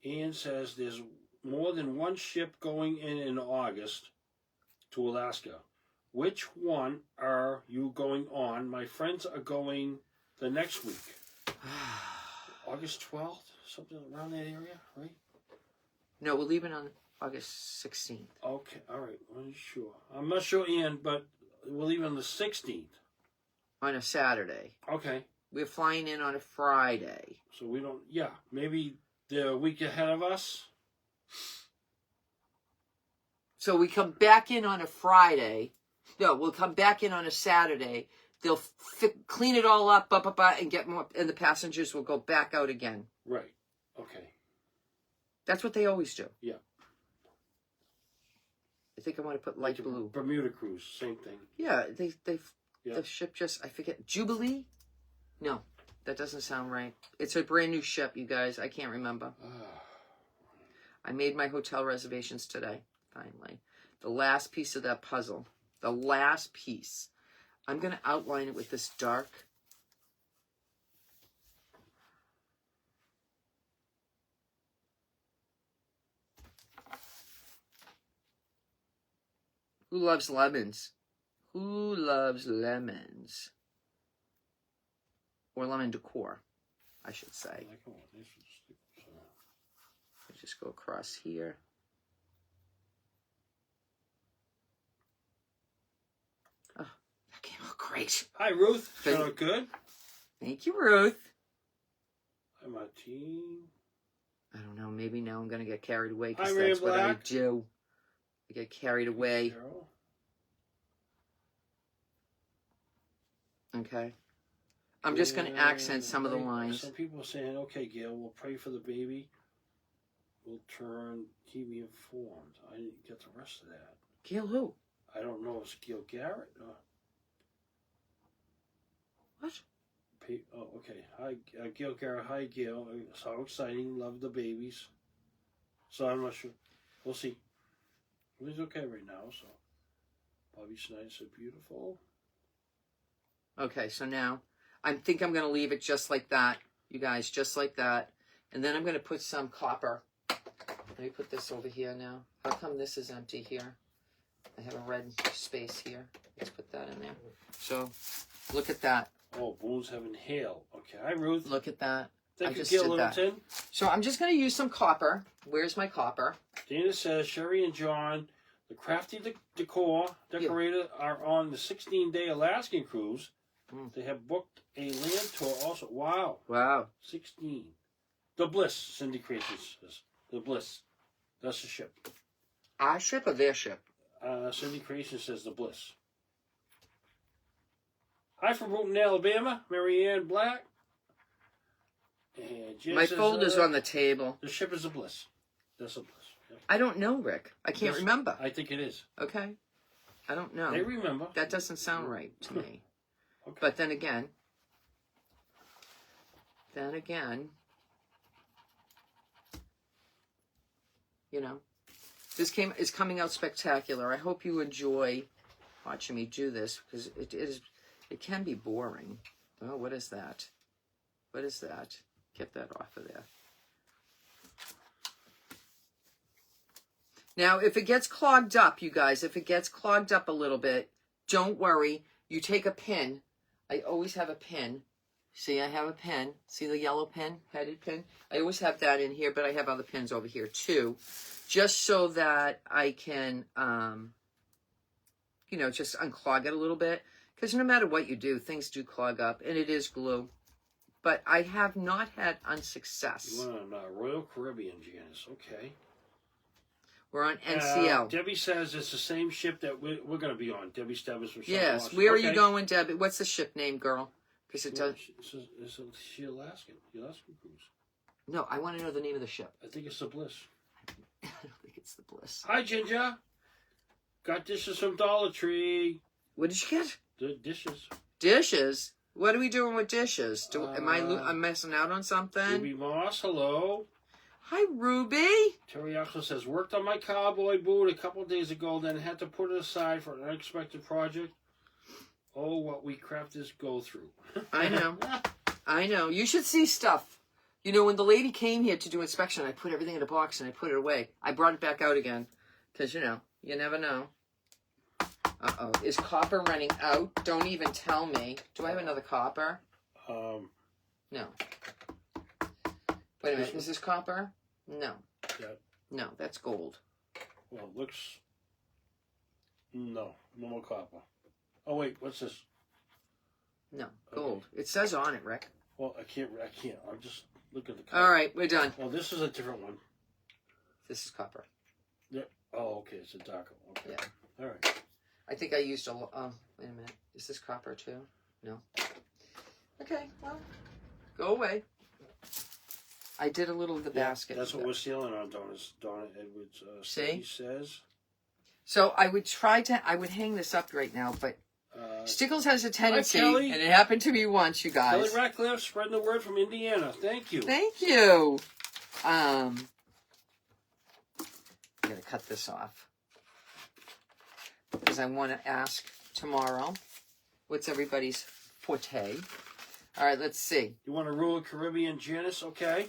Ian says there's more than one ship going in August to Alaska. Which one are you going on? My friends are going the next week. August 12th? Something around that area, right? No, we're leaving on August 16th. Okay, all right. I'm sure. I'm not sure, Ian, but we're leaving on the 16th. On a Saturday. Okay. We're flying in on a Friday. So we don't, yeah, maybe they're a week ahead of us. So we come back in on a Friday. No, we'll come back in on a Saturday. They'll clean it all up, and get more, and the passengers will go back out again. Right. Okay. That's what they always do. Yeah. I think I want to put light blue. Bermuda cruise, same thing. Yeah, they Yeah. the ship just, I forget, Jubilee? No, that doesn't sound right. It's a brand new ship, you guys. I can't remember. I made my hotel reservations today, finally. The last piece of that puzzle. The last piece. I'm going to outline it with this dark. Who loves lemons? Who loves lemons? Or lemon decor, I should say. Just go across here. Oh, that came out great. Hi, Ruth. Turned out good. Thank you, Ruth. Hi, Martine. I don't know. Maybe now I'm going to get carried away Hi, because Ray that's what I Black. do. I get carried away. Carol. Okay. I'm just going to accent some of the lines. Some people are saying, okay, Gail, we'll pray for the baby. We'll keep me informed. I didn't get the rest of that. Gail who? I don't know if it's Gail Garrett. What? Oh, okay. Hi, Gail Garrett. Hi, Gail. So exciting. Love the babies. So I'm not sure. We'll see. He's okay right now, so. Bobby Snyder said beautiful. Okay, so now I think I'm going to leave it just like that, you guys, just like that. And then I'm going to put some copper. Let me put this over here now. How come this is empty here? I have a red space here. Let's put that in there. So look at that. Oh, Boone's having hail. Okay, hi, Ruth. Look at that. Thank I you, just Gail did that. Littleton. So I'm just going to use some copper. Where's my copper? Dana says, Sherry and John, the crafty decor decorator, are on the 16-day Alaskan cruise. They have booked a land tour also. Wow. Wow. 16. The Bliss, Cindy Creation says. The Bliss. That's the ship. Our ship or their ship? Cindy Creation says the Bliss. Hi from Brooklyn, Alabama. Marianne Black. And Jen My says, folder's on the table. The ship is a Bliss. That's a Bliss. Yep. I don't know, Rick. I can't remember. I think it is. Okay. I don't know. They remember. That doesn't sound right to me. Okay. But then again, you know, this is coming out spectacular. I hope you enjoy watching me do this because it can be boring. Oh, what is that? What is that? Get that off of there. Now, if it gets clogged up, you guys, if it gets clogged up a little bit, don't worry. You take a pin. I always have a pin. See, I have a pin. See the yellow pin, headed pin? I always have that in here, but I have other pins over here too. Just so that I can, you know, just unclog it a little bit. Because no matter what you do, things do clog up. And it is glue. But I have not had unsuccess. You went on Royal Caribbean, Janice. Okay. We're on NCL. Debbie says it's the same ship that we're going to be on. Debbie Stebbins from Yes. South Where are you going, Debbie? What's the ship name, girl? Because it does. It's the Alaskan cruise. No, I want to know the name of the ship. I think it's the Bliss. I don't think it's the Bliss. Hi, Ginger. Got dishes from Dollar Tree. What did you get? The dishes. Dishes. What are we doing with dishes? I'm messing out on something? Ruby Moss, hello. Hi, Ruby. Terry also says, worked on my cowboy boot a couple of days ago, then had to put it aside for an unexpected project. Oh, what we crafters go through. I know. I know. You should see stuff. You know, when the lady came here to do inspection, I put everything in a box and I put it away. I brought it back out again. Because, you know, you never know. Uh-oh. Is copper running out? Don't even tell me. Do I have another copper? No. Wait a minute. Is this copper? No. Yeah. No, that's gold. Well, it looks... No more copper. Oh, wait, what's this? No, gold. Okay. It says on it, Rick. Well, I can't. I'm just looking at the copper. All right, we're done. Well, this is a different one. This is copper. Yeah. Oh, okay, it's a darker one. Okay. Yeah. All right. I think I used a... wait a minute. Is this copper, too? No. Okay, well, go away. I did a little of the basket. That's what we're sealing on, Donna Edwards. See? Says. So I would hang this up right now, but Stickles has a tendency, hi, and it happened to me once, you guys. Kelly Ratcliffe, spreading the word from Indiana. Thank you. Thank you. I'm going to cut this off because I want to ask tomorrow what's everybody's forte. All right, let's see. You want to rule Caribbean Janice? Okay.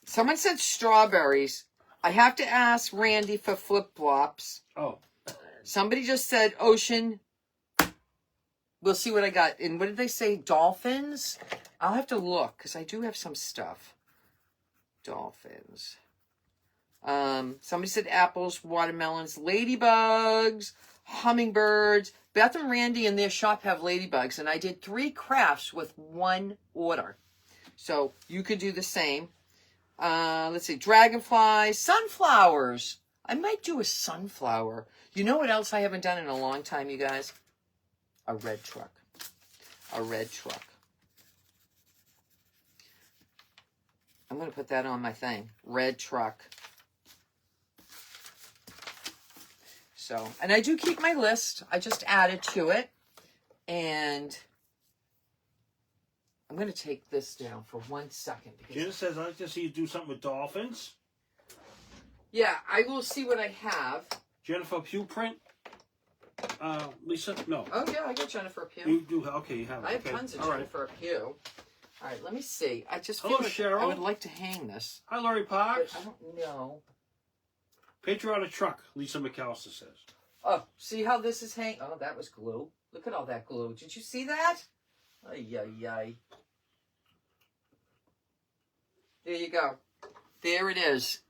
Someone said strawberries. I have to ask Randy for flip-flops. Oh. Somebody just said ocean. We'll see what I got. And what did they say? Dolphins? I'll have to look because I do have some stuff. Dolphins. Somebody said apples, watermelons, ladybugs, hummingbirds. Beth and Randy in their shop have ladybugs. And I did 3 crafts with 1 order. So you could do the same. Let's see. Dragonflies, sunflowers. I might do a sunflower. You know what else I haven't done in a long time, you guys? A red truck. A red truck. I'm going to put that on my thing. Red truck. So, and I do keep my list. I just added to it. And I'm going to take this down for 1 second. Janice says, I'd like to see you do something with dolphins. Yeah, I will see what I have. Jennifer Pugh print. Lisa, no. Oh, yeah, I got Jennifer Pugh. You do, okay, you have it. I have tons of Jennifer Pugh. All right, let me see. I just feel Hello, like Cheryl. I would like to hang this. Hi, Laurie Parks. I don't know. Patriotic truck, Lisa McAllister says. Oh, see how this is hanging? Oh, that was glue. Look at all that glue. Did you see that? Ay, ay, ay. There you go. There it is.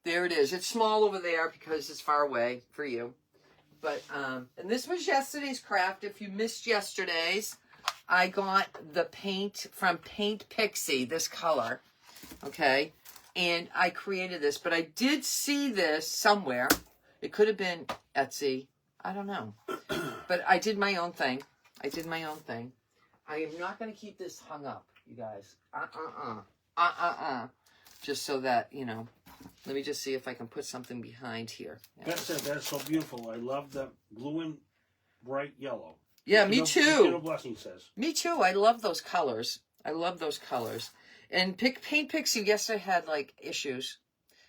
There it is. It's small over there because it's far away for you. But, and this was yesterday's craft. If you missed yesterday's, I got the paint from Paint Pixie, this color. Okay. And I created this, but I did see this somewhere. It could have been Etsy. I don't know. But I did my own thing. I did my own thing. I am not going to keep this hung up, you guys. Just so that, you know. Let me just see if I can put something behind here. Yeah. That's so beautiful. I love the blue and bright yellow. Yeah, me too. Blessing says. Me too. I love those colors. I love those colors. And Paint Pixie, yes, I had like issues.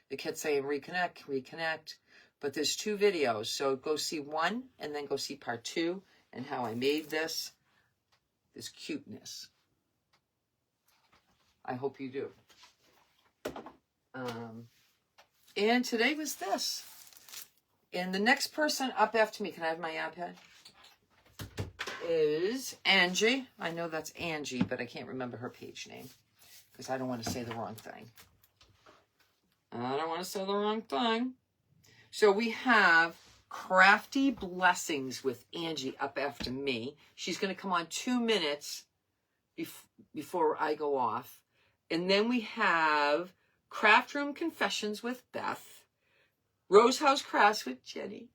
It kept saying reconnect. But there's 2 videos. So go see 1 and then go see part 2 and how I made this cuteness. I hope you do. And today was this. And the next person up after me, can I have my iPad? Is Angie. I know that's Angie, but I can't remember her page name because I don't want to say the wrong thing. I don't want to say the wrong thing. So we have Crafty Blessings with Angie up after me. She's going to come on 2 minutes before I go off. And then we have Craft Room Confessions with Beth, Rose House Crafts with Jenny,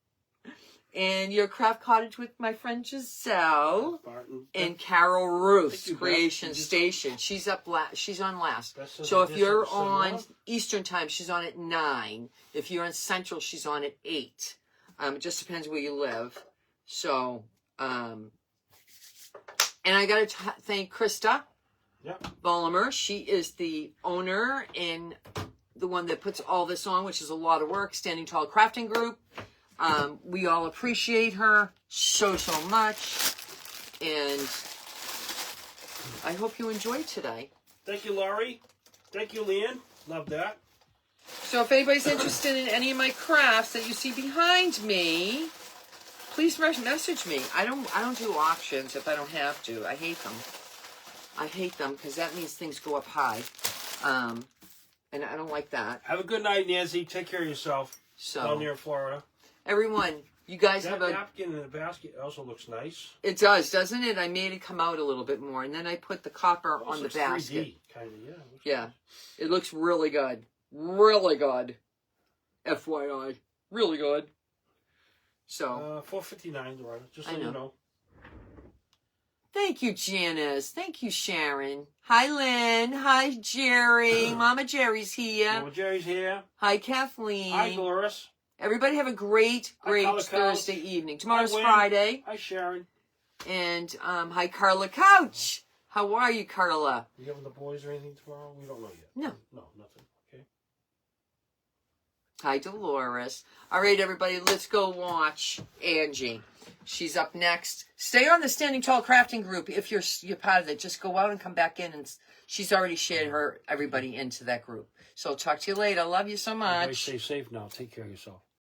and Your Craft Cottage with my friend Giselle, Barton. and Carol Ruth's Creation Station. She's she's on last. So if you're on Eastern Time, she's on at 9. If you're on Central, she's on at 8. It just depends where you live. So, And I got to thank Krista Yep. Bolimer. She is the owner and the one that puts all this on, which is a lot of work. Standing Tall Crafting Group. We all appreciate her so much. And I hope you enjoyed today. Thank you, Laurie. Thank you, Leanne. Love that. So if anybody's interested in any of my crafts that you see behind me, please message me. I don't do auctions if I don't have to. I hate them. I hate them because that means things go up high. And I don't like that. Have a good night, Nancy. Take care of yourself. So Down there in Florida. Everyone, you guys That have a... napkin in the basket also looks nice. It does, doesn't it? I made it come out a little bit more. And then I put the copper on the basket. 3D, kind of, yeah. Yeah. Nice. It looks really good. Really good. FYI. Really good. So. $4.59, Loretta. Just so I know. you know. Thank you, Janice. Thank you, Sharon. Hi, Lynn. Hi, Jerry. Mama Jerry's here. Mama Jerry's here. Hi, Kathleen. Hi, Doris. Everybody have a great Carla Thursday Couch. evening. Tomorrow's Hi, Wynn. Friday. Hi, Sharon. And hi, Carla Couch. How are you, Carla? You having the boys or anything tomorrow? We don't know yet. No. No, nothing. Okay. Hi, Dolores. All right, everybody, let's go watch Angie. She's up next. Stay on the Standing Tall Crafting Group if you're part of it. Just go out and come back in, and she's already shared everybody into that group. So I'll talk to you later. Love you so much. Everybody stay safe now. Take care of yourself.